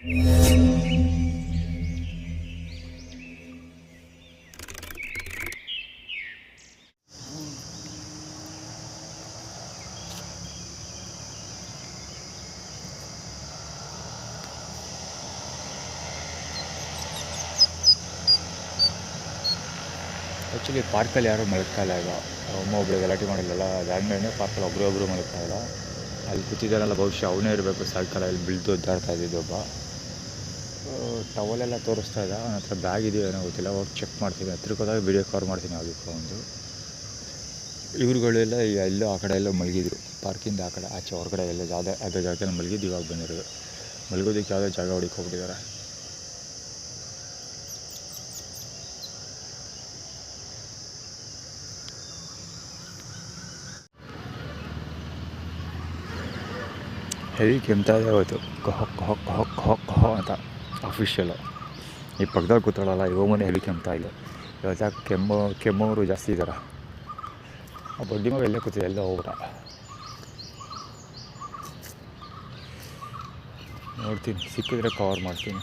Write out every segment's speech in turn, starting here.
Actually ಪಾರ್ಕಲ್ಲಿ ಯಾರೂ ಮಲಗ್ತಾಯಿಲ್ಲ ಈಗ. ಒಬ್ಬರು ಗಲಾಟೆ ಮಾಡಿಲ್ಲಲ್ಲ, ಅದಾದ್ಮೇಲೆ ಪಾರ್ಕಲ್ಲಿ ಒಬ್ಬರು ಮಲಗ್ತಾಯಿಲ್ಲ. ಅಲ್ಲಿ ಕೂತಿದ್ದಾನಲ್ಲ, ಬಹುಶಃ ಅವನೇ ಇರಬೇಕು. ಸಾಯಂಕಾಲ ಇಲ್ಲಿ ಬೀಳ್ದು ಒದ್ದಾಡ್ತಾ ಇದ್ದಿದ್ದು ಒಬ್ಬ. ಟವಲೆಲ್ಲ ತೋರಿಸ್ತಾ ಇದ್ದ. ಅವನ ಹತ್ರ ಬ್ಯಾಗ್ ಇದೆಯೋ ಏನೋ ಗೊತ್ತಿಲ್ಲ, ಹೋಗಿ ಚೆಕ್ ಮಾಡ್ತೀನಿ. ಹತ್ರಕ್ಕೆ ಹೋದಾಗ ವೀಡಿಯೋ ಕವರ್ ಮಾಡ್ತೀನಿ ಆಗಬೇಕು ಒಂದು. ಇವ್ರುಗಳೆಲ್ಲ ಎಲ್ಲೋ ಆ ಕಡೆ ಎಲ್ಲೋ ಮಲಗಿದ್ರು, ಪಾರ್ಕಿಂದ ಆ ಕಡೆ ಆಚೆ ಹೊರಗಡೆ ಎಲ್ಲ ಅದೇ ಜಾಗದಲ್ಲಿ ಮಲಗಿದ್ದು. ಇವಾಗ ಬಂದಿರೋದು ಮಲಗೋದಕ್ಕೆ ಯಾವುದೋ ಜಾಗ ಹುಡುಕಿ ಹೋಗ್ಬಿಟ್ಟಿದ್ದಾರೆ. ಹೆವಿ ಕೆಮ್ತಾ ಇದೆ ಇವತ್ತು, ಕಹೋ ಅಂತ ಅಫಿಷಿಯಲು. ಈ ಪಕ್ಕದಲ್ಲಿ ಕೂತಾಳಲ್ಲ, ಇವಮ್ಮನೇ ಹೆವಿ ಕೆಮ್ತಾ ಇಲ್ಲ ಇವತ್ತು. ಯಾಕೆ ಕೆಮ್ಮವರು ಜಾಸ್ತಿ ಇದ್ದಾರೆ. ಆ ಬಡ್ಡಿ ಮಗ ಎಲ್ಲೇ ಕೂತಿದೆ, ಎಲ್ಲ ಹೋಗ್ಬಿಟ್ಟ. ನೋಡ್ತೀನಿ, ಸಿಕ್ಕಿದ್ರೆ ಕವರ್ ಮಾಡ್ತೀನಿ.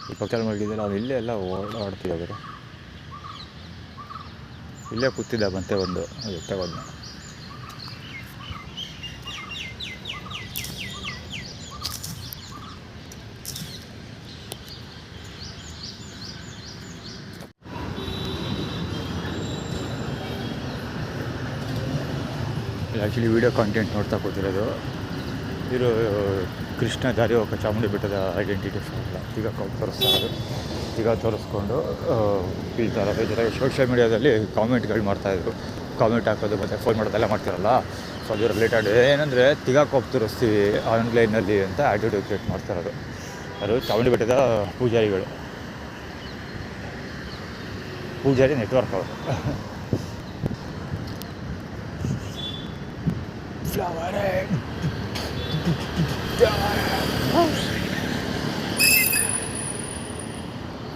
ಈ ಪಕ್ಕದಲ್ಲಿ ಮಲಗಿದ್ದಲ್ಲ, ಅವ್ನು ಇಲ್ಲೇ ಎಲ್ಲ ಓಡಾಡ್ತಿದ್ದಾರೆ. ಇಲ್ಲೇ ಕೂತಿದ್ದ, ಮತ್ತೆ ಒಂದು ಎತ್ತಾಗೋದನ್ನ. ಆ್ಯಕ್ಚುಲಿ ವೀಡಿಯೋ ಕಾಂಟೆಂಟ್ ನೋಡ್ತಾ ಕೂತಿರೋದು. ಇವರು ಕೃಷ್ಣ ದಾರಿ ಹೋಗೋ ಚಾಮುಂಡಿ ಬೆಟ್ಟದ ಐಡೆಂಟಿಟಿ ಫೋಟೋ ಈಗ ತೋರಿಸ್ತಾರೆ. ಈಗ ತೋರಿಸ್ಕೊಂಡು ಈ ಥರ ಬೇಜಾರಾಗಿ ಸೋಷಿಯಲ್ ಮೀಡಿಯಾದಲ್ಲಿ ಕಾಮೆಂಟ್ಗಳು ಮಾಡ್ತಾಯಿದ್ರು. ಕಾಮೆಂಟ್ ಹಾಕೋದು ಮತ್ತು ಫೋನ್ ಮಾಡೋದೆಲ್ಲ ಮಾಡ್ತಾರಲ್ಲ, ಸೊ ಅದು ರಿಲೇಟೆಡ್ ಏನಂದರೆ ತಿಗಾಕೋಪ್ ತೋರಿಸ್ತೀವಿ ಆನ್ಲೈನಲ್ಲಿ ಅಂತ ಆ್ಯಟಿಟ್ಯೂಡ್ ಕ್ರಿಯೇಟ್ ಮಾಡ್ತಾರೋದು. ಅದು ಚಾಮುಂಡಿ ಬೆಟ್ಟದ ಪೂಜಾರಿ ನೆಟ್ವರ್ಕ್ ಅವರು.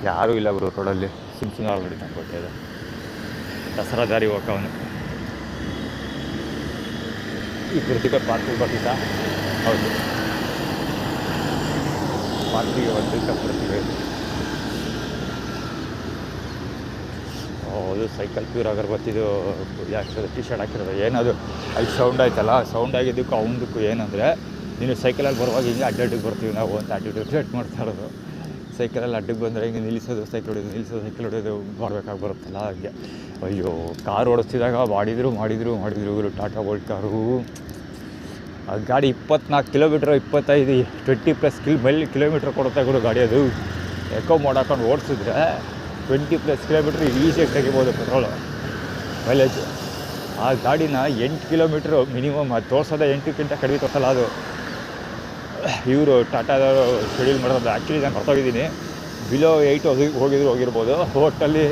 ಯಾರೂ ಇಲ್ಲ ಗುರು ರೋಡಲ್ಲಿ, ಸುಮ್ಮನೆ ಆಲ್ರೆಡಿ ನಂಗೆ ಗೊತ್ತಿದೆ. ದಸರಾ ದಾರಿ ಹೋಗವನು. ಈ ಕೃತಿಕ ಪಾರ್ಕಿಗೆ ಬರ್ತಿದ್ದ. ಹೌದು, ಪಾರ್ಕಿಗೆ ಬರ್ತಿದ್ದ ಕೃತಿಗೆ. ಅದು ಸೈಕಲ್ ಪ್ಯೂರ್ ಅಗರಬತ್ತಿದು ಯಾಕೆ ಟಿ ಶರ್ಟ್ ಹಾಕಿರೋದು ಏನದು, ಅಲ್ಲಿ ಸೌಂಡ್ ಆಯ್ತಲ್ಲ, ಸೌಂಡ್ ಆಗಿದ್ದಕ್ಕೂ ಅವನದಕ್ಕೂ ಏನಂದರೆ, ನೀನು ಸೈಕಲಲ್ಲಿ ಬರುವಾಗ ಹಿಂಗೆ ಅಡ್ಡಡ್ಡಿಗೆ ಬರ್ತೀವಿ ನಾವು ಅಂತ ಆ್ಯಟಿಟ್ಯೂಡ್ ಕ್ರಿಯೇಟ್ ಮಾಡ್ತಾ ಇರೋದು. ಸೈಕಲಲ್ಲಿ ಅಡ್ಡಕ್ಕೆ ಬಂದರೆ ಹಿಂಗೆ ನಿಲ್ಲಿಸೋದು, ಸೈಕಲ್ ಹೊಡೆಯೋದು ಮಾಡಬೇಕಾಗಿ ಬರುತ್ತಲ್ಲ ಹಾಗೆ. ಅಯ್ಯೋ, ಕಾರ್ ಓಡಿಸ್ತಿದಾಗ ಮಾಡಿದ್ರು ಇವರು ಟಾಟಾ ಗೋಲ್ಡ್ ಕಾರು. ಆ ಗಾಡಿ 24 ಕಿಲೋಮೀಟ್ರ್ 20+ ಕಿಲೋಮೀಟ್ರ್ ಕೊಡುತ್ತೆ ಗುರು ಗಾಡಿ. ಅದು ಎಕೋ ಮೋಡ್ ಹಾಕೊಂಡು ಓಡಿಸಿದ್ರೆ 20+ ಕಿಲೋಮೀಟ್ರ್ ಈಸಿಯಾಗಿ ತೆಗಿಬೋದು ಪೆಟ್ರೋಲು ಮೈಲೇಜು. ಆ ಗಾಡಿನ 8 ಕಿಲೋಮೀಟ್ರು ಮಿನಿಮಮ್, ಅದು ತೋರಿಸೋದೇ 8ಕ್ಕಿಂತ ಕಡಿಮೆ ತೋರಿಸಲ್ಲ ಅದು. ಇವರು ಟಾಟಾದವರು ಶೆಡ್ಯೂಲ್ ಮಾಡೋದು. ಆ್ಯಕ್ಚುಲಿ ನಾನು ಹೊರತೋಗಿದ್ದೀನಿ, ಬಿಲೋ 8 ಹೋಗಿರ್ಬೋದು. ಹೋಟಲ್ಲಿ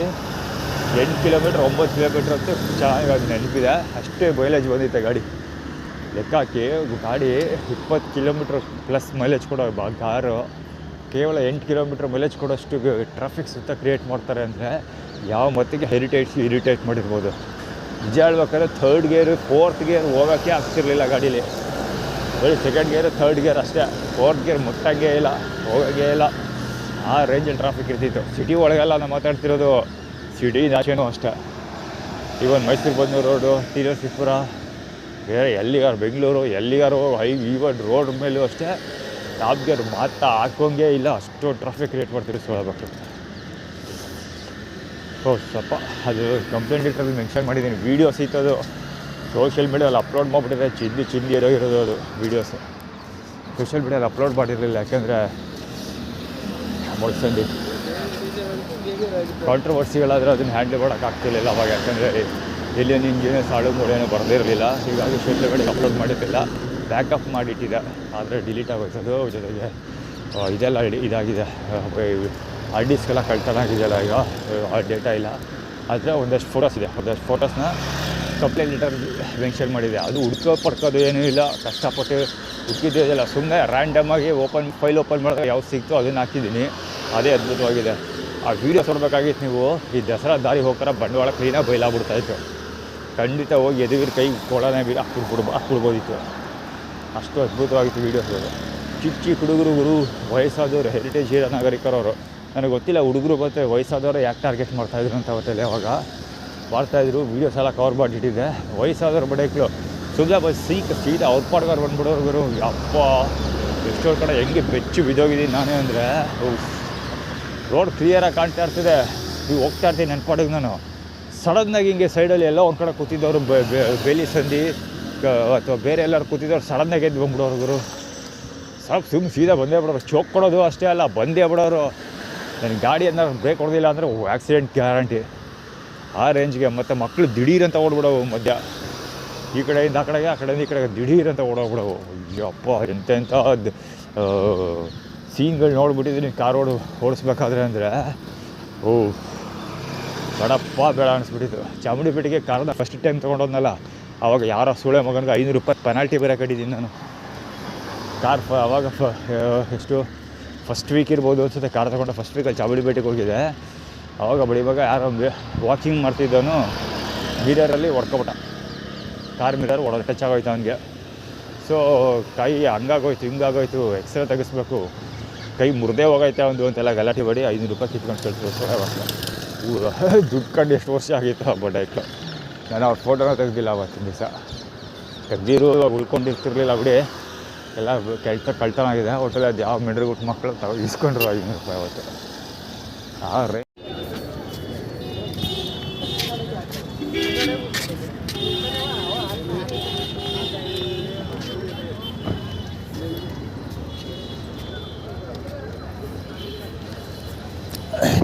8 ಕಿಲೋಮೀಟ್ರ್ 9 ಕಿಲೋಮೀಟ್ರ್ ಅಂತೂ ಚೆನ್ನಾಗಿ ನೆನಪಿದೆ. ಅಷ್ಟೇ ಮೈಲೇಜ್ ಬಂದಿತ್ತೆ ಗಾಡಿ. ಲೆಕ್ಕ ಹಾಕಿ, ಗಾಡಿ 20 ಕಿಲೋಮೀಟ್ರ್ ಪ್ಲಸ್ ಮೈಲೇಜ್ ಕೊಡೋ ಕಾರು ಕೇವಲ 8 ಕಿಲೋಮೀಟ್ರ್ ಮೈಲೇಜ್ ಕೊಡೋಷ್ಟು ಟ್ರಾಫಿಕ್ ಸುತ್ತ ಕ್ರಿಯೇಟ್ ಮಾಡ್ತಾರೆ ಅಂದರೆ ಯಾವ ಮತ್ತಿಗೆ ಇರಿಟೇಟ್ ಮಾಡಿರ್ಬೋದು. ನಿಜ ಹೇಳ್ಬೇಕಾದ್ರೆ 3rd ಗೇರು 4th ಗೇರ್ ಹೋಗೋಕ್ಕೆ ಆಗ್ತಿರ್ಲಿಲ್ಲ ಗಾಡೀಲಿ. ಬರೀ 2nd ಗೇರು 3rd ಗೇರ್ ಅಷ್ಟೇ. 4th ಗೇರ್ ಮುಟ್ಟಂಗೇ ಇಲ್ಲ, ಹೋಗೋಂಗೇ ಇಲ್ಲ. ಆ ರೇಂಜಲ್ಲಿ ಟ್ರಾಫಿಕ್ ಇರ್ತಿತ್ತು. ಸಿಟಿ ಒಳಗೆಲ್ಲ ನಾವು ಮಾತಾಡ್ತಿರೋದು, ಸಿಟಿ ಆಚೆನೂ ಅಷ್ಟೇ. ಇವನ್ ಮೈಸೂರು ಬನ್ನೂರು ರೋಡು, ಟಿ ನರಸೀಪುರ, ಬೇರೆ ಎಲ್ಲಿಗಾರು ಬೆಂಗಳೂರು ಎಲ್ಲಿಗಾರು ಈವನ್ ರೋಡ್ ಮೇಲೂ ಅಷ್ಟೇ ಟಾಪ್ ಗೇರ್ ಹಾಕೋಂಗೇ ಇಲ್ಲ. ಅಷ್ಟು ಟ್ರಾಫಿಕ್ ಕ್ರಿಯೇಟ್ ಮಾಡ್ತೀರಿ ಹೇಳಬೇಕು. ಸ್ವಲ್ಪ ಅದು ಕಂಪ್ಲೇಂಟ್ ಲೆಟ್ರಲ್ಲಿ ಮೆನ್ಷನ್ ಮಾಡಿದ್ದೀನಿ. ವೀಡಿಯೋಸ್ ಇತ್ತದು ಸೋಷಿಯಲ್ ಮೀಡಿಯಲ್ಲಿ ಅಪ್ಲೋಡ್ ಮಾಡಿಬಿಟ್ಟಿದ್ರೆ ಚಿಂದಿ ಇರೋದು ಅದು ವೀಡಿಯೋಸು. ಸೋಷಿಯಲ್ ಮೀಡಿಯಲ್ಲಿ ಅಪ್ಲೋಡ್ ಮಾಡಿರಲಿಲ್ಲ, ಯಾಕೆಂದರೆ ಮೊಳ್ಸಂಡಿ ಕಾಂಟ್ರವರ್ಸಿಗಳಾದರೆ ಅದನ್ನು ಹ್ಯಾಂಡಲ್ ಮಾಡೋಕ್ಕಾಗ್ತಿರ್ಲಿಲ್ಲ ಅವಾಗ. ಯಾಕೆಂದರೆ ಎಲ್ಲಿಯನ್ ಇಂಜಿನಿಯರ್ಸ್ ಏನೋ ಬರೆದಿರಲಿಲ್ಲ. ಹೀಗಾಗಿ ಸೋಷಿಯಲ್ ಮೀಡಿಯಾಗೆ ಅಪ್ಲೋಡ್ ಮಾಡಿರಲಿಲ್ಲ, ಬ್ಯಾಕಪ್ ಮಾಡಿಟ್ಟಿದ್ದೆ. ಆದರೆ ಡಿಲೀಟ್ ಆಗೋಯ್ತದು. ಜೊತೆಗೆ ಇದೆಲ್ಲ ಇದಾಗಿದೆ, ಹಾರ್ಡ್ ಡಿಸ್ಕೆಲ್ಲ ಕಳ್ತನಾಗಿದೆಯಲ್ಲ ಈಗ, ಆ ಡೇಟಾ ಇಲ್ಲ. ಆದರೆ ಒಂದಷ್ಟು ಫೋಟೋಸ್ ಇದೆ. ಒಂದಷ್ಟು ಫೋಟೋಸ್ನ ಕಂಪ್ಲೇಂಟ್ ಲೆಟರ್ ಮೆನ್ಷನ್ ಮಾಡಿದೆ. ಅದು ಪಡ್ಕೋದು ಏನೂ ಇಲ್ಲ, ಕಷ್ಟಪಟ್ಟು ಹುಡುಕಿದ್ದೆಲ್ಲ. ಸುಮ್ಮನೆ ರ್ಯಾಂಡಮಾಗಿ ಫೈಲ್ ಓಪನ್ ಮಾಡಿದ್ರೆ ಯಾವ್ದು ಸಿಕ್ತೋ ಅದನ್ನು ಹಾಕಿದ್ದೀನಿ. ಅದೇ ಅದ್ಭುತವಾಗಿದೆ. ಆ ವೀಡಿಯೋ ನೋಡಬೇಕಾಗಿತ್ತು ನೀವು. ಈ ದಸರಾ ದಾರಿ ಹೋಗ್ತಾರೆ ಬಂಡವಾಳ ಕ್ಲೀನಾಗಿ ಬಯಲಾಗ್ಬಿಡ್ತಾಯಿತ್ತು. ಖಂಡಿತ ಹೋಗಿ ಎದುರು ಕೈ ಕೊಡೋಣ ಹಾಕ್ಬಿಡ್ಬೋದಿತ್ತು. ಅಷ್ಟು ಅದ್ಭುತವಾಗಿತ್ತು ವೀಡಿಯೋಸ್ ಅದು. ಚಿಕ್ಕ ಹುಡುಗರು ವಯಸ್ಸಾದವರು ಹೆರಿಟೇಜ್ ಹೀರೋ ನಾಗರಿಕರವರು. ನನಗೆ ಗೊತ್ತಿಲ್ಲ ಹುಡುಗರು ಮತ್ತು ವಯಸ್ಸಾದವರು ಯಾಕೆ ಟಾರ್ಗೆಟ್ ಮಾಡ್ತಾಯಿದ್ರು ಅಂತ ಅವತ್ತಲ್ಲಿ ಅವಾಗ ಮಾಡ್ತಾಯಿದ್ರು. ವೀಡಿಯೋಸ್ ಎಲ್ಲ ಕವರ್ ಮಾಡಿಟ್ಟಿದ್ದೆ. ವಯಸ್ಸಾದವ್ರು ಬಡೇಕ್ಳು ಸುಮ್ಮನೆ ಬಸ್ ಸೀದಾ ಅವ್ರ ಪಾಡ್ಗಾರು ಬಂದ್ಬಿಡೋರು. ಅಪ್ಪ ಎಷ್ಟೋ ಕಡೆ ಹೆಂಗೆ ಬೆಚ್ಚು ಬಿದ್ದೋಗಿದ್ದೀನಿ ನಾನೇ ಅಂದರೆ. ರೋಡ್ ಕ್ಲಿಯರಾಗಿ ಕಾಣ್ತಾ ಇರ್ತಿದೆ, ನೀವು ಹೋಗ್ತಾ ಇರ್ತೀನಿ ನನ್ನ ಪಾಡಿಗೆ ನಾನು. ಸಡನ್ನಾಗಿ ಹಿಂಗೆ ಸೈಡಲ್ಲಿ ಎಲ್ಲ ಒಂದು ಕಡೆ ಕೂತಿದ್ದವರು ಬೇಲಿ ಸಂದಿ ಅಥವಾ ಬೇರೆ ಎಲ್ಲರೂ ಕೂತಿದ್ದವ್ರು ಸಡನ್ನಾಗಿ ಎದ್ದು ಬಂದ್ಬಿಡೋರು. ಸುಮ್ಮನೆ ಸೀದಾ ಬಂದೇ ಬಿಡೋರು. ಚೋಕ್ ಕೊಡೋದು ಅಷ್ಟೇ ಅಲ್ಲ, ಬಂದೇ ಬಿಡೋರು. ನನ್ನ ಗಾಡಿ ಏನಾದ್ರು ಬ್ರೇಕ್ ಹೊಡೆದಿಲ್ಲ ಅಂದರೆ ಆ್ಯಕ್ಸಿಡೆಂಟ್ ಗ್ಯಾರಂಟಿ ಆ ರೇಂಜ್ಗೆ. ಮತ್ತು ಮಕ್ಕಳು ದಿಢೀರಂತ ಓಡ್ಬಿಡೋವು ಮಧ್ಯ, ಈ ಕಡೆಯಿಂದ ಆ ಕಡೆಗೆ, ಆ ಕಡೆಯಿಂದ ಈ ಕಡೆಗೆ ದಿಢೀರಂತ ಓಡೋಗ್ಬಿಡೋವು. ಅಯ್ಯಪ್ಪ ಎಂತೆಂಥ ಸೀನ್ಗಳು ನೋಡ್ಬಿಟ್ಟಿದ್ದೀನಿ ಕಾರ್ ಓಡಿಸ್ಬೇಕಾದ್ರೆ ಅಂದರೆ. ಬೇಡ ಅನಿಸ್ಬಿಟ್ಟಿತ್ತು. ಚಾಮುಂಡಿ ಪೇಟೆಗೆ ಕಾರ್ನ ಫಸ್ಟ್ ಟೈಮ್ ತೊಗೊಂಡೋದ್ನಲ್ಲ, ಆವಾಗ ಯಾರೋ ಸುಳೆ ಮಗನಿಗೆ 500 ರೂಪಾಯಿ ಪೆನಾಲ್ಟಿ ಬೇರೆ ಕಟ್ಟಿದ್ದೀನಿ ನಾನು. ಕಾರ್ ಆವಾಗ ಎಷ್ಟು ಫಸ್ಟ್ ವೀಕ್ ಇರ್ಬೋದು ಅನ್ಸುತ್ತೆ, ಕಾರ್ ತೊಗೊಂಡು ಫಸ್ಟ್ ವೀಕಲ್ಲಿ ಚಾಮುಂಡಿ ಪೇಟೆಗೆ ಹೋಗಿದೆ. ಆವಾಗ ಬಡಿವಾಗ ಯಾರೋ ವಾಕಿಂಗ್ ಮಾಡ್ತಿದ್ದವನು ಮಿರರಲ್ಲಿ ಹೊಡ್ಕೊಬಿಟ್ಟ. ಕಾರ್ ಮಿರರ್ ಹೊಡೆದು ಟಚ್ ಆಗೋಯ್ತು ಅವನಿಗೆ. ಸೊ ಕೈ ಹಂಗಾಗೋಯ್ತು ಹಿಂಗಾಗೋಯ್ತು, ಎಕ್ಸ್ರೇ ತೆಗಿಸ್ಬೇಕು, ಕೈ ಮುರಿದೇ ಹೋಗೈತೆ ಒಂದು ಅಂತೆಲ್ಲ ಗಲಾಟೆ ಬಡಿ 500 ರೂಪಾಯಿ ಕಿತ್ಕೊಂಡು ಕಳಿಸ್ಬೇಕು. ದುಡ್ಡು ಕಂಡು ಎಷ್ಟು ವರ್ಷ ಆಗಿತ್ತು ಆ ಬಡ್ಡಾಯ್ತು. ನಾನು ಅವ್ರ ಫೋಟೋನ ತೆಗ್ದಿಲ್ಲ ಅವತ್ತಿನ ದಿವಸ. ತೆಗ್ದಿರು ಉಳ್ಕೊಂಡಿರ್ತಿರ್ಲಿಲ್ಲ ಬಿಡಿ, ಎಲ್ಲ ಕಳ್ತನ ಆಗಿದೆ. ಒಟ್ಟಲ್ಲಿ ಅದು ಯಾವ ಮಿಡ್ರಿಗುಟ್ಟು ಮಕ್ಕಳು ಇಸ್ಕೊಂಡ್ರು 500 ರೂಪಾಯಿ ಅವತ್ತು. ರೇ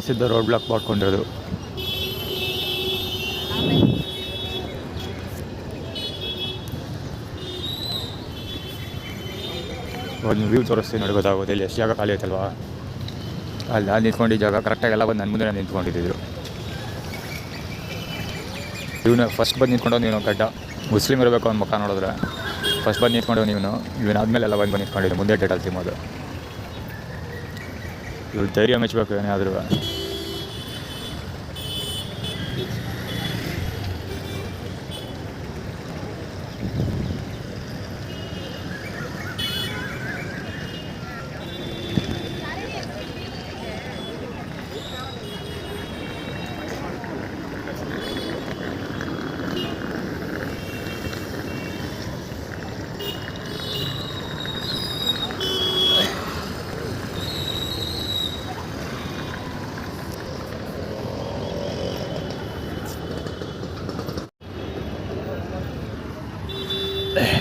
ಸಿದ್ಧ ರೋಡ್ ಬ್ಲಾಕ್ ಮಾಡ್ಕೊಂಡಿರೋದು. ಒಂದು ವ್ಯೂ ತೋರಿಸ್ತೀನಿ ನೋಡಿ, ಗೊತ್ತಾಗುತ್ತೆ ಇಲ್ಲಿ ಎಷ್ಟು ಜಾಗ ಖಾಲಿ ಐತಲ್ವಾ. ಅಲ್ಲಿ ನಾನು ನಿಂತ್ಕೊಂಡಿದ್ದ ಜಾಗ ಕರೆಕ್ಟಾಗೆಲ್ಲ ಬಂದು ನನ್ನ ಮುಂದೆ ನಾನು ನಿಂತ್ಕೊಂಡಿದ್ದಿದ್ರು. ಇವನು ಫಸ್ಟ್ ಬಂದು ನಿಂತ್ಕೊಂಡು ನೀನು ಗಡ್ಡ ಮುಸ್ಲಿಮ್ ಇರಬೇಕು ಅವ್ನ ಮುಖ ನೋಡಿದ್ರೆ. ಫಸ್ಟ್ ಬಂದು ನಿಂತ್ಕೊಂಡು ಇವನಾದ್ಮೇಲೆ ಎಲ್ಲ ಬಂದು ನಿಂತ್ಕೊಂಡಿದ್ದು ಮುಂದೆ ಡೇಟಲ್ಲಿ ಸಿಗೋದು. ಇವ್ರು ಧೈರ್ಯ ಮೆಚ್ಚಬೇಕು ಏನೇ ಆದರೂ.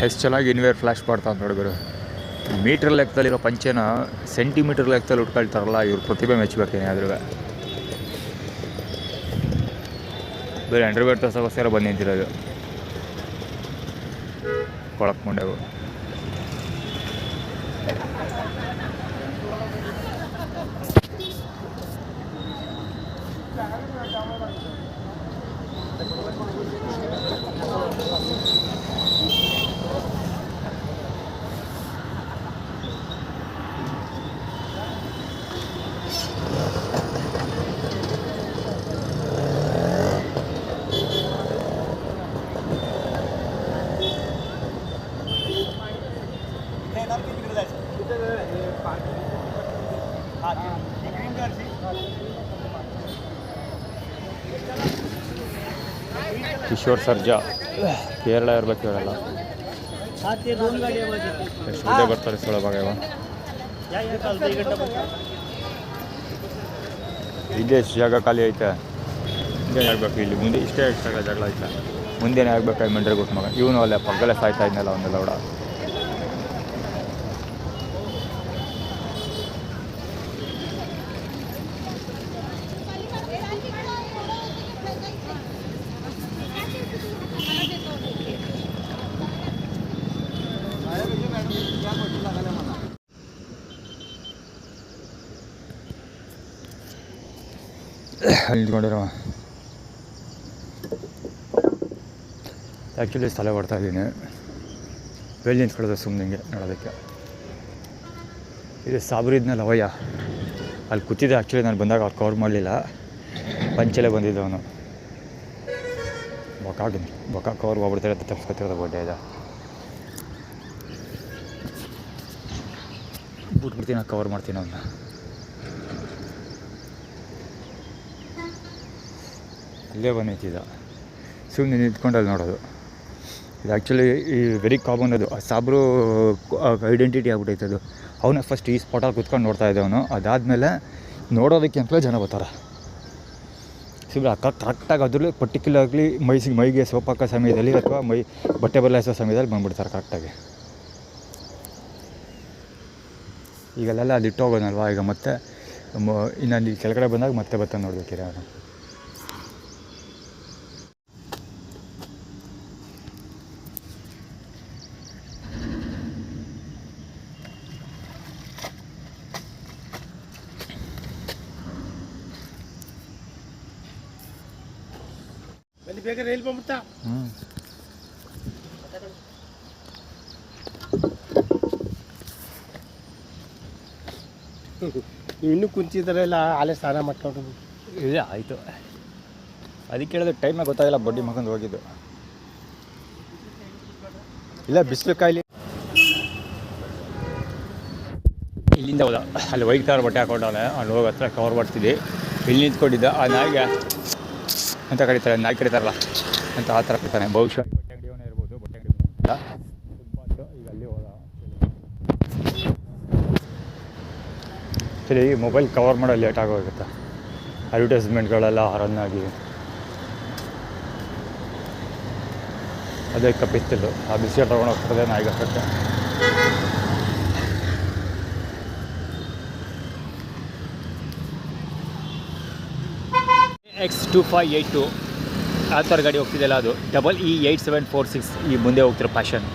ಎಷ್ಟು ಚೆನ್ನಾಗಿ ಇನ್ವೇರ್ ಫ್ಲ್ಯಾಶ್ ಮಾಡ್ತಾ ಅಂತ ನೋಡಿದ್ರು. ಮೀಟ್ರ್ ಲೆಕ್ಕದಲ್ಲಿರೋ ಪಂಚೆನ ಸೆಂಟಿಮೀಟ್ರ್ ಲೆಕ್ಕದಲ್ಲಿ ಉಟ್ಕೊಳ್ತಾರಲ್ಲ, ಇವ್ರ ಪ್ರತಿಭೆ ಮೆಚ್ಚಬೇಕೇನೆ. ಆದ್ರೂ ಬೇರೆ ಅಂಡರ್ವೇರ್ ತೋರ್ಸೋಕ್ಕೋಸ್ಕರ ಬಂದು ನಿಂತಿರೋದು ಕೊಳಕ್ ಮುಂಡೆವು. ಕಿಶೋರ್ ಸರ್ಜಾ ಕೇರಳ ಇರ್ಬೇಕು ಇವರೆಲ್ಲ. ಎಷ್ಟು ಮುಂದೆ ಬರ್ತಾರೆ ಸೊಳಭಾಗ. ಇಲ್ಲೇ ಎಷ್ಟು ಜಾಗ ಖಾಲಿ ಐತೆ, ಹಿಂಗೆ ಆಗಬೇಕು. ಇಲ್ಲಿ ಮುಂದೆ ಇಷ್ಟೇ ಜಾಗ ಐತೆ, ಮುಂದೆನೇ ಆಗ್ಬೇಕು. ಮೆಂಡ್ರೆ ಗುಟ್ ಮಗ ಇವನು ಅಲ್ಲೇ ಪಕ್ಕದಲ್ಲೇ ಸಾಯ್ತಾ ಇದ್ನಲ್ಲ ಅವನ್ನೆಲ್ಲ ಕೂಡ. ನಿಂತ್ಕೊಂಡಿರೋ ಆ್ಯಕ್ಚುಲಿ ಸ್ಥಳ ಬರ್ತಾಯಿದ್ದೀನಿ. ಬೆಲ್ಲಿ ನಿಂತ್ಕೊಳ್ಳೋದು ಸುಮ್ಮನೆ ಹಿಂಗೆ ನೋಡೋದಕ್ಕೆ. ಇದು ಸಾಬ್ರಿದ್ನಲ್ಲ ಅವಯ್ಯ, ಅಲ್ಲಿ ಕೂತಿದ್ದೆ. ಆ್ಯಕ್ಚುಲಿ ನಾನು ಬಂದಾಗ ಅವ್ರು ಕವರ್ ಮಾಡಲಿಲ್ಲ, ಪಂಚೆಲೆ ಬಂದಿದ್ದವನು. ಬೊಕ್ಕ ಕವರ್ ಹೋಗ್ಬಿಡ್ತಾರೆ ತಪ್ಪಿಸ್ಕೊತಿರೋದು ಬಡ್ಡೆ ಇದೆ. ಬಿಟ್ಬಿಡ್ತೀನಿ, ಕವರ್ ಮಾಡ್ತೀನಿ ಅವನ್ನ. ಇಲ್ಲೇ ಬಂದಿದ್ದ ಸುಮ್ಮನೆ ನಿಂತ್ಕೊಂಡು ಅಲ್ಲಿ ನೋಡೋದು. ಇದು ಆ್ಯಕ್ಚುಲಿ ಈ ವೆರಿ ಕಾಮನ್ ಅದು. ಸಾಬ್ರು ಐಡೆಂಟಿಟಿ ಆಗ್ಬಿಟ್ಟೈತೆ ಅದು. ಅವನ್ನ ಫಸ್ಟ್ ಈ ಸ್ಪಾಟಲ್ಲಿ ಕುತ್ಕೊಂಡು ನೋಡ್ತಾ ಇದ್ದೆ ಅವನು. ಅದಾದಮೇಲೆ ನೋಡೋದಕ್ಕೆ ಅಂತಲೇ ಜನ ಬರ್ತಾರೆ. ಸುಮ್ಮನೆ ಕರೆಕ್ಟಾಗಿ ಅದರಲ್ಲೂ ಪರ್ಟಿಕ್ಯುಲರ್ಲಿ ಮೈಗೆ ಸೋಪ್ ಹಾಕೋ ಸಮಯದಲ್ಲಿ ಅಥವಾ ಬಟ್ಟೆ ಬದಲಾಯಿಸೋ ಸಮಯದಲ್ಲಿ ಬಂದುಬಿಡ್ತಾರೆ ಕರೆಕ್ಟಾಗಿ. ಈಗಲ್ಲೆಲ್ಲ ಅದು ಇಟ್ಟೋಗೋನಲ್ವ, ಈಗ ಮತ್ತೆ ಇನ್ನು ಅಲ್ಲಿ ಕೆಳಗಡೆ ಬಂದಾಗ ಮತ್ತೆ ಬರ್ತಾನೆ ನೋಡ್ಬೇಕಿರ ಅವನು. ಬೇಗ ರೈಲ್ ಬಂದ್ಬಿಡ್ತಾ. ನೀವು ಇನ್ನೂ ಕುಂತಿದ್ದಾರೆ ಇಲ್ಲ ಆಲೇ ಸ್ನಾನ ಮಾಡ್ಕೊಂಡು? ಇಲ್ಲ ಆಯಿತು, ಅದಕ್ಕೆ ಹೇಳಿದ್ರೆ ಟೈಮಾಗ ಗೊತ್ತಾಗಿಲ್ಲ, ಬಡ್ಡಿ ಮಗಂದು ಹೋಗಿದ್ದು. ಇಲ್ಲ ಬಿಸಿಲು ಕಾಯಿಲೆ. ಇಲ್ಲಿಂದ ಹೋದ, ಅಲ್ಲಿ ವೈಟ್ ಕಲರ್ ಬಟ್ಟೆ ಹಾಕೊಂಡವನೆ, ಅಲ್ಲಿ ಹೋಗಿ ಹತ್ರ ಕವರ್ ಮಾಡ್ತಿದ್ದೆ. ಇಲ್ಲಿ ನಿಂತ್ಕೊಂಡಿದ್ದ, ಆ ನಾಯಿಗೆ ಅಂತ ಕರೀತಾರೆ, ನಾಯಿ ಕರೀತಾರಲ್ಲ ಅಂತ ಆ ಥರ ಕರೀತಾನೆ. ಬಹುಶಃ ಬಟ್ಟೆ ಅಂಗಡಿಯವನೇ ಇರ್ಬೋದು, ಬಟ್ಟೆ ಅಂಗಡಿ ತುಂಬ ಈಗ ಅಲ್ಲಿ ಹೋದ. ಸರಿ, ಮೊಬೈಲ್ ಕವರ್ ಮಾಡೋ ಲೇಟ್ ಆಗೋಗುತ್ತೆ, ಅಡ್ವರ್ಟೈಸ್ಮೆಂಟ್ಗಳೆಲ್ಲ ರನ್ನಾಗಿ. ಅದೇ ಕಪ್ಪಿಸ್ತಿದ್ದು, ಆ ಬಿಸ್ಕೆಟ್ ತೊಗೊಂಡು ಹೋಗ್ತದೆ ನಾಯಿಗೆ ಹಾಕಕ್ಕೆ. X2582 ಆ ಥರ ಗಾಡಿ ಹೋಗ್ತಿದೆಯಲ್ಲ, ಅದು EE8746 ಈ ಮುಂದೆ ಹೋಗ್ತಿರೋ ಪ್ಯಾಷನ್.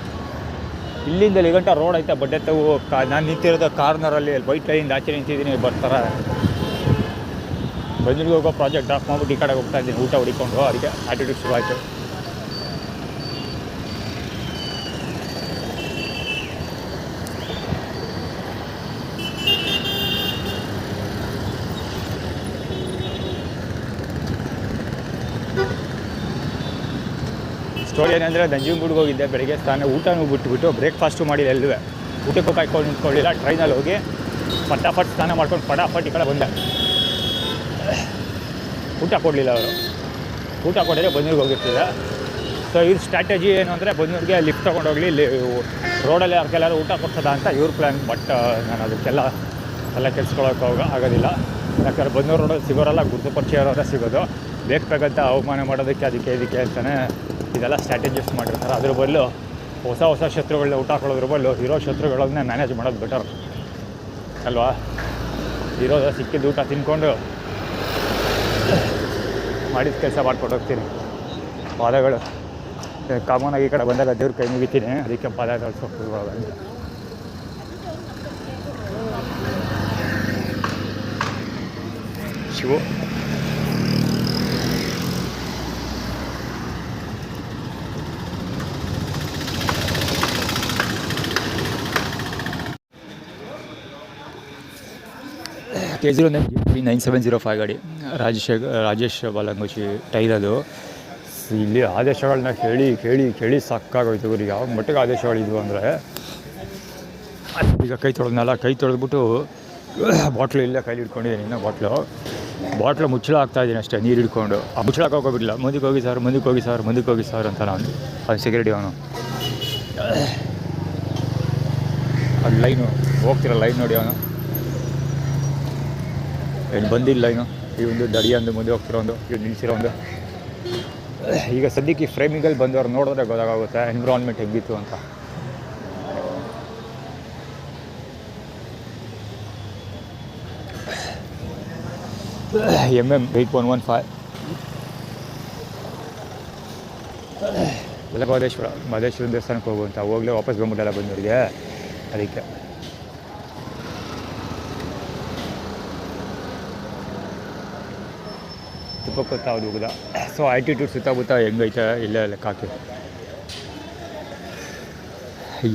ಇಲ್ಲಿಂದ ಇಲ್ಲಿ ಗಂಟ ರೋಡ್ ಐತೆ, ಬಡ್ಡೆ ತಗೋ. ನಾನು ನಿಂತಿರೋದು ಕಾರ್ನರಲ್ಲಿ, ಅಲ್ಲಿ ವೈಟ್ ಲೈನಿಂದ ಆಚೆ ನಿಂತಿದ್ದೀನಿ. ಬರ್ತಾರೆ ಬಂದಿಗೆ ಹೋಗೋ ಪ್ರಾಜೆಕ್ಟ್ ಡ್ರಾಪ್ ಮಾಡ್ಬಿಟ್ಟು ಈ ಕಡೆ ಹೋಗ್ತಾ ಇದ್ದೀನಿ ಊಟ ಹೊಡಿಕೊಂಡು. ಅದಕ್ಕೆ ಆಟಿಟ್ಯೂಡ್ ಶುರು ಆಯಿತು. ಸ್ಟೋರಿ ಏನಂದರೆ, ನಂಜನಗೂಡಿಗೆ ಹೋಗಿದ್ದೆ ಬೆಳಗ್ಗೆ. ಊಟನೂ ಬಿಟ್ಬಿಟ್ಟು ಬ್ರೇಕ್ಫಾಸ್ಟು ಮಾಡಿಲ್ಲ, ಎಲ್ಲೂ ಊಟಕ್ಕೂ ಕಾಯ್ಕೊಂಡು ನಿಂತ್ಕೊಳ್ಳಿಲ್ಲ. ಟ್ರೈನಲ್ಲಿ ಹೋಗಿ ಫಟಾಫಟ್ ಸ್ನಾನ ಮಾಡ್ಕೊಂಡು ಫಟಾಫಟ್ ಈ ಕಡೆ ಬಂದೆ. ಊಟ ಕೊಡಲಿಲ್ಲ ಅವರು. ಊಟ ಕೊಟ್ಟಿದ್ರೆ ಬನ್ನೂರಿಗೆ ಹೋಗಿರ್ತಿದ್ದೆ. ಸೊ ಇವ್ರ ಸ್ಟ್ರಾಟಜಿ ಏನು ಅಂದರೆ, ಬನ್ನೂರಿಗೆ ಲಿಫ್ಟ್ ತೊಗೊಂಡೋಗಲಿ, ರೋಡಲ್ಲಿ ಅವ್ರಿಗೆಲ್ಲರೂ ಊಟ ಕೊಡ್ತದ ಅಂತ ಇವ್ರ ಪ್ಲ್ಯಾನ್. ಬಟ್ ನಾನು ಅದಕ್ಕೆಲ್ಲ ಕೆಲ್ಸ್ಕೊಳ್ಳೋಕೆ ಆಗೋದಿಲ್ಲ. ಯಾಕಂದ್ರೆ ಬನ್ನೂರು ರೋಡಲ್ಲಿ ಸಿಗೋರಲ್ಲ, ಗುರುತು ಪರಿಚಯ ಇರೋರೇ ಸಿಗೋದು. ಬೇಕಂತ ಅವಮಾನ ಮಾಡೋದಕ್ಕೆ ಅದಕ್ಕೆ ಇದಕ್ಕೆ ಅಂತಲೇ ಇದೆಲ್ಲ ಸ್ಟ್ರಾಟಜಿಸ್ ಮಾಡಿರ್ತಾರೆ. ಅದ್ರ ಬದಲು ಹೊಸ ಶತ್ರುಗಳನ್ನ ಊಟ ಹಾಕೊಳ್ಳೋದ್ರ ಬದಲು ಇರೋ ಶತ್ರುಗಳನ್ನೇ ಮ್ಯಾನೇಜ್ ಮಾಡೋದು ಬೆಟರ್ ಅಲ್ವಾ. ಇರೋದು ಸಿಕ್ಕಿದ್ದು ಊಟ ತಿನ್ಕೊಂಡು ಮಾಡಿದ ಕೆಲಸ ಮಾಡ್ಕೊಂಡು ಹೋಗ್ತೀನಿ. ಪಾದಗಳು ಕಾಮನಾಗಿ ಈ ಕಡೆ ಬಂದಾಗ ದೇವ್ರ ಕೈ ಮುಗಿತೀನಿ, ಅದಕ್ಕೆ ಪಾದ ಕಳ್ಸೋಕ್ಕೋಗ ಅಂತ. ಶಿವು K09 ಗಾಡಿ, ರಾಜೇಶ್ ಬಾಲಂಗುಚಿ ಟೈರದು. ಇಲ್ಲಿ ಆದೇಶಗಳನ್ನ ಕೇಳಿ ಸಾಕಾಗೋಯ್ತು ಗುರಿಗೆ. ಯಾವ ಮಟ್ಟಿಗೆ ಆದೇಶಗಳಿದ್ವು ಅಂದರೆ, ಈಗ ಕೈ ತೊಳೆದ್ಬಿಟ್ಟು ಬಾಟ್ಲು ಇಲ್ಲೇ ಕೈಲಿ ಹಿಡ್ಕೊಂಡಿದ್ದೀನಿ. ಇನ್ನೂ ಬಾಟ್ಲು ಮುಚ್ಚಳ ಹಾಕ್ತಾಯಿದ್ದೀನಿ ಅಷ್ಟೇ, ನೀರು ಹಿಡ್ಕೊಂಡು. ಆ ಮುಚ್ಚಳಕ್ಕೆ ಹೋಗೋಬಿಟ್ಟಿಲ್ಲ. ಮುಂದಕ್ಕೆ ಹೋಗಿ ಸರ್ ಅಂತ ನಾನು ಅದು ಸೆಕ್ಯೂರಿಟಿ ಅವನು. ಅದು ಲೈನು ಹೋಗ್ತಿರೋ ಲೈನ್ ನೋಡಿ, ಅವನು ಏನು ಬಂದಿಲ್ಲ ಲೈನು. ಈ ಒಂದು ದಡಿ ಅಂದು ಮುಂದೆ ಹೋಗ್ತಿರೋ ಒಂದು, ಇವ್ರು ನಿಲ್ಲಿಸಿರೋ ಒಂದು. ಈಗ ಸದ್ಯಕ್ಕೆ ಈ ಫ್ರೇಮಿಂಗಲ್ಲಿ ಬಂದವ್ರು ನೋಡಿದ್ರೆ ಗೊತ್ತಾಗುತ್ತೆ ಎನ್ವಿರಾನ್ಮೆಂಟ್ ಹೆಂಗಿತ್ತು ಅಂತ. MM 8115 ಎಲ್ಲ ಮಹದೇಶ್ವರ ದೇವಸ್ಥಾನಕ್ಕೆ ಹೋಗುವಂತ. ಹೋಗಲೇ ವಾಪಸ್ ಬಂದ್ಬಿಟ್ಟಲ್ಲ ಬಂದವರಿಗೆ, ಅದಕ್ಕೆ. ತುಪ್ಪಕ್ಕೆ ಅದು ಹೋಗುದ. ಸೊ ಆ್ಯಟಿಟ್ಯೂಡ್ ಸುತ್ತಮುತ್ತ ಹೆಂಗೈತೆ ಇಲ್ಲೇ ಲೆಕ್ಕ ಹಾಕಿ.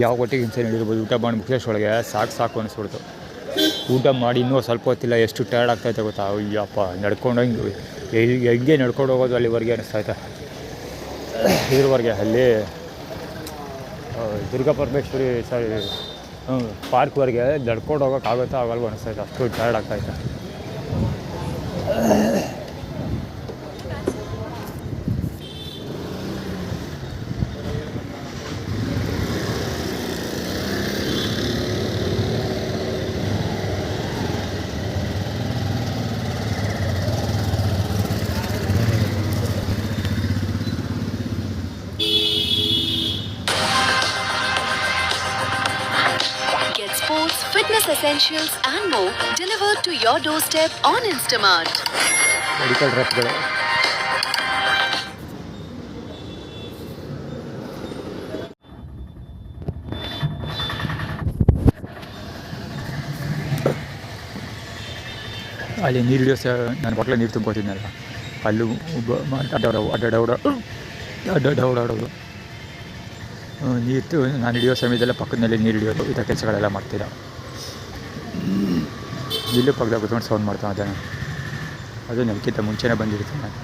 ಯಾವ ಹೊಟ್ಟೆಗೆ ಹಿಂಸೆ ನೀಡಿರ್ಬೋದು. ಊಟ ಮಾಡಿ ಮುಖೇಶ್ ಸಾಕು ಅನಿಸ್ಬಿಡ್ತು. ಊಟ ಮಾಡಿ ಇನ್ನೂ ಸ್ವಲ್ಪ ಹೊತ್ತಿಲ್ಲ, ಎಷ್ಟು ಟಯರ್ಡ್ ಆಗ್ತಾಯಿದೆ ಗೊತ್ತಾ. ಅಯ್ಯಪ್ಪ, ಹೆಂಗೆ ನಡ್ಕೊಂಡು ಹೋಗೋದು ಅಲ್ಲಿವರೆಗೆ ಅನಿಸ್ತಾಯಿದೆ. ಇದ್ರವರೆಗೆ ಅಲ್ಲಿ ದುರ್ಗಾ ಪರಮೇಶ್ವರಿ ಪಾರ್ಕ್ವರೆಗೆ ನಡ್ಕೊಂಡು ಹೋಗೋಕ್ಕಾಗುತ್ತೋ ಆಗಲ್ವೋ ಅನಿಸ್ತೈತೆ, ಅಷ್ಟು ಟಯರ್ಡ್ ಆಗ್ತಾಯಿತ್ತು. Get sports, fitness essentials and more delivered to your doorstep on Instamart. Medical ಡ್ರೆಸ್ಗಳು. ಅಲ್ಲಿ ನೀರು ಹಿಡಿಯೋ ನನ್ನ ಮಕ್ಕಳ ನೀರು ತುಂಬ್ಕೋತಿದ್ನಲ್ಲ, ಅಲ್ಲೂ ಅಡ್ಡಾಡೋಡು ನೀರು ನಾನು ಹಿಡಿಯೋ ಸಮಯದಲ್ಲ ಪಕ್ಕದಲ್ಲಿ ನೀರು ಹಿಡಿಯೋದು, ಈ ಥರ ಕೆಲಸಗಳೆಲ್ಲ ಮಾಡ್ತೀರ. ಇಲ್ಲೂ ಪಕ್ಕದಾಗ ಕೂತ್ಕೊಂಡು ಸೌಂಡ್ ಮಾಡ್ತಾನೆ ಅದನ್ನು, ಅದು ನನಗಿಂತ ಮುಂಚೆನೇ ಬಂದಿರ್ತೀನಿ ನಾನು.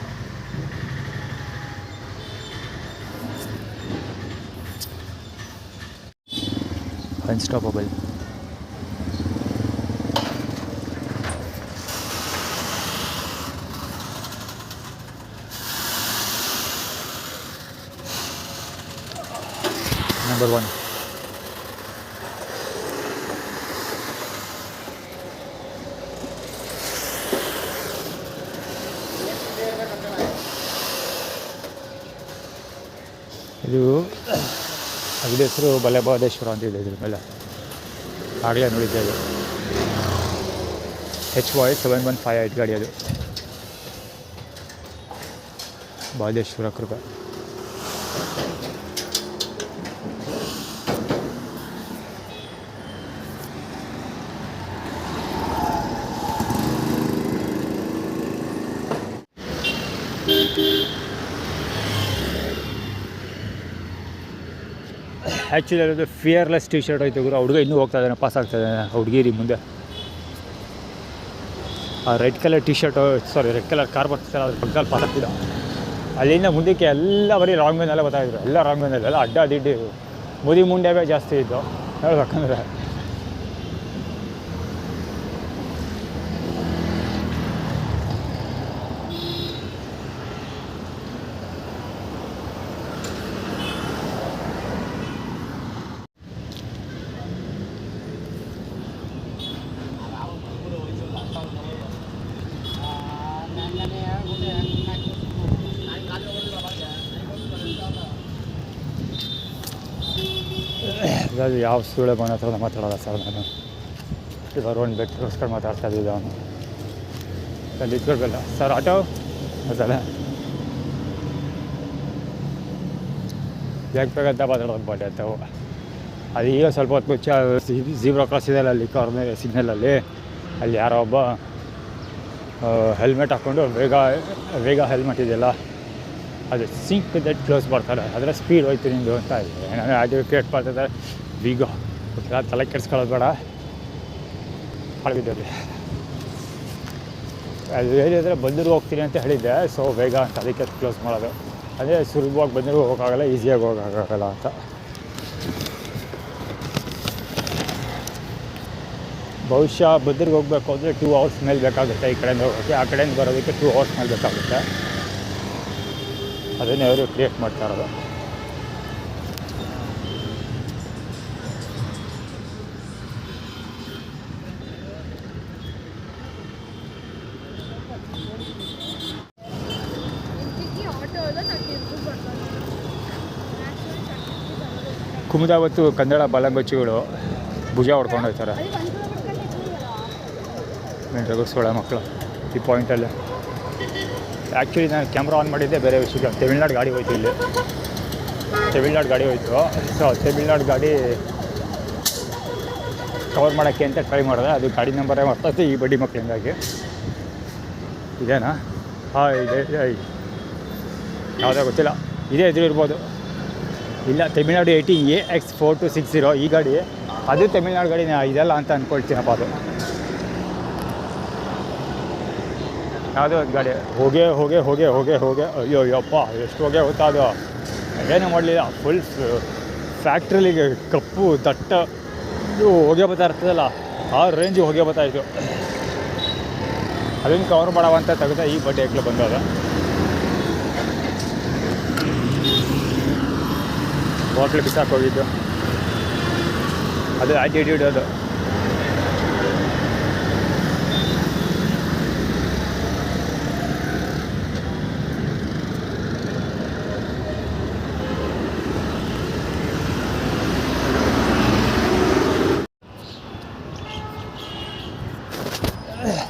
ಅನ್ಸ್ಟಾಪಬಲ್. ನಂಬರ್ 1. ಇದು ಅದ್ರ ಹೆಸರು ಬಲಭಾದೇಶ್ವರ ಅಂತ ಇದೆ. ಇದ್ರ ಮೇಲೆ ಆಗಲೇ ನೋಡಿದ್ದೆ, ಅದು HY 7158 ಗಾಡಿ, ಅದು ಬಾದೇಶ್ವರ ಕೃಪೆ. ಆ್ಯಕ್ಚುಲಿ ಅದು ಫಿಯರ್ಲೆಸ್ ಟಿ ಶರ್ಟ್ ಆಯಿತು ಗುರು. ಹುಡುಗ ಇನ್ನೂ ಹೋಗ್ತಾ ಇದ್ದಾನೆ, ಪಾಸ್ ಆಗ್ತಾ ಇದ್ದಾನೆ ಹುಡುಗಿರಿ ಮುಂದೆ. ಆ ರೆಡ್ ಕಲರ್ ಟಿ ಶರ್ಟು, ಸಾರಿ ರೆಡ್ ಕಲರ್ ಕಾರ್ ಬರ್ತಿಲ್ಲ, ಅದ್ರ ಪಕ್ಕದಲ್ಲಿ ಪಾಸ್ ಆಗ್ತಿದ್ದ. ಅಲ್ಲಿಂದ ಮುಂದಕ್ಕೆ ಎಲ್ಲ ಬರೀ ರಾಂಗ್ ವೇನಲ್ಲೇ ಬರ್ತಾಯಿದ್ರು, ಎಲ್ಲ ರಾಂಗ್ ವೇನಲ್ಲಿ, ಎಲ್ಲ ಅಡ್ಡ ದಿಡ್ಡಿ ಮುದಿ ಮುಂಡೆವೇ ಜಾಸ್ತಿ ಇದ್ದು ಹೇಳ್ಬೇಕಂದ್ರೆ. ಅದು ಯಾವ ಸುಳ್ಳೆ ಬಂದ ಹತ್ರ ಮಾತಾಡೋಲ್ಲ ಸರ್. ನಾನು ಇವಾಗ ಒಂದು ಬೆಟ್ಟಗೋಸ್ಕರ ಮಾತಾಡ್ತಾ ಇದ್ದಿದ್ದು, ಅವನು ಅಲ್ಲಿ ಇದ್ಕೊಳ್ಬೇಕಲ್ಲ ಸರ್ ಆಟೋ ಅದಲ್ಲ, ಬೇಕಂತ ಮಾತಾಡೋದು ಬಾಡಿ ಅಂತವು. ಅದು ಈಗ ಸ್ವಲ್ಪ ಹೊತ್ತು ಮುಂಚೆ ಝೀಬ್ರಾ ಕ್ರಾಸ್ ಇದೆಯಲ್ಲ ಅಲ್ಲಿ ಕಾರ್ನರ್ ಸಿಗ್ನಲಲ್ಲಿ, ಅಲ್ಲಿ ಯಾರೋ ಒಬ್ಬ ಹೆಲ್ಮೆಟ್ ಹಾಕ್ಕೊಂಡು ವೇಗ ಹೆಲ್ಮೆಟ್ ಇದೆಯಲ್ಲ ಅದು ಸಿಂಕ್ ದಟ್ ಕ್ಲೋಸ್ ಬರ್ತಾರೆ, ಅದರ ಸ್ಪೀಡ್ ಹೋಯ್ತು ನಿಂದು ಅಂತ ಇದೆ. ನಾನು ಅದು ಕ್ರಿಯೇಟ್ ಮಾಡ್ತಿದ್ದಾರೆ ವೀಗ ತಲೆ ಕೆಡ್ಸ್ಕೊಳ್ಳೋದು ಬೇಡ, ಹಾಳಾಗಿದ್ದಲ್ಲಿ ಅದು ಹೇಳಿದರೆ ಬಂದರೂ ಹೋಗ್ತೀನಿ ಅಂತ ಹೇಳಿದ್ದೆ. ಸೊ ಬೇಗ ಅಂತ ಅದಕ್ಕೆ ಕ್ಲೋಸ್ ಮಾಡೋದು, ಅದೇ ಸುಲಭವಾಗಿ ಬಂದರೂ ಹೋಗೋಕ್ಕಾಗಲ್ಲ, ಈಸಿಯಾಗಿ ಹೋಗೋಕ್ಕಾಗಲ್ಲ ಅಂತ. ಬಹುಶಃ ಬದ್ರಿಗೆ ಹೋಗಬೇಕು ಅಂದರೆ 2 hours ಮೇಲೆ ಬೇಕಾಗುತ್ತೆ ಈ ಕಡೆಯಿಂದ ಹೋಗೋಕ್ಕೆ, ಆ ಕಡೆಯಿಂದ ಬರೋದಕ್ಕೆ 2 hours ಮೇಲೆ ಬೇಕಾಗುತ್ತೆ. ಅದನ್ನೇ ಅವರು ಕ್ರಿಯೇಟ್ ಮಾಡ್ತಾ ಇರೋದು. ಕುಮುದಾವತ್ತು ಕನ್ನಡ ಬಾಲಂಗೊಚ್ಚಿಗಳು ಭುಜ ಹೊಡ್ಕೊಂಡು ಹೋಗ್ತಾರೆ ರಘುಸ್ಕೊಳ್ಳೋ ಮಕ್ಕಳು ಈ ಪಾಯಿಂಟಲ್ಲಿ. ಆ್ಯಕ್ಚುಲಿ ನಾನು ಕ್ಯಾಮ್ರಾ ಆನ್ ಮಾಡಿದ್ದೆ ಬೇರೆ ವಿಷಯಕ್ಕೆ. ತಮಿಳ್ನಾಡು ಗಾಡಿ ಹೋಯ್ತು, ಇಲ್ಲಿ ತಮಿಳ್ನಾಡು ಗಾಡಿ ಹೋಯ್ತು. ಸೊ ತಮಿಳ್ನಾಡು ಗಾಡಿ ಕವರ್ ಮಾಡೋಕ್ಕೆ ಅಂತ ಟ್ರೈ ಮಾಡಿದೆ, ಅದು ಗಾಡಿ ನಂಬರೇ ಮಾಡ್ತಾಯಿತ್ತು ಈ ಬಡ್ಡಿ ಮಕ್ಕಳಿಂದಾಗಿ. ಇದೇನಾ? ಹಾಂ ಇದೆ, ಯಾವುದೇ ಗೊತ್ತಿಲ್ಲ, ಇದೇ ಎದುರು ಇರ್ಬೋದು. ಇಲ್ಲ, ತಮಿಳ್ನಾಡು 80AX4260 ಈ ಗಾಡಿ, ಅದು ತಮಿಳ್ನಾಡು ಗಾಡಿನೇ ಇದೆಲ್ಲ ಅಂತ ಅಂದ್ಕೊಳ್ತೀನಪ್ಪ. ಅದು ಯಾವುದೋ ಒಂದು ಗಾಡಿ ಹೋಗೇ ಹೋಗೆ ಹೋಗೆ ಹೋಗೆ ಹೋಗೆ ಅಯ್ಯೋ ಯಪ್ಪ ಎಷ್ಟು ಹೋಗೇ ಹೋಗ್ತಾ. ಅದು ಏನೂ ಮಾಡಲಿಲ್ಲ, ಫುಲ್ ಫ್ಯಾಕ್ಟ್ರಿಲಿಗೆ ಕಪ್ಪು ದಟ್ಟ ಇದು ಹೊಗೆ ಬರ್ತಾ ಇರ್ತದಲ್ಲ ಆ ರೇಂಜಿಗೆ ಹೊಗೆ ಬರ್ತಾಯಿತ್ತು. ಅದನ್ನು ಕವರ್ ಮಾಡವಂತ ತೆಗೆದ ಈ ಬಡ್ಡಿ ಹಾಕ್ಲು ಬಂದದ. ಬಾಟ್ಲು ಬಿಸಾಕ್ ಹೋಗಿದ್ದು ಅದು ಆಟಿಟ್ಯೂಡ್ ಅದು.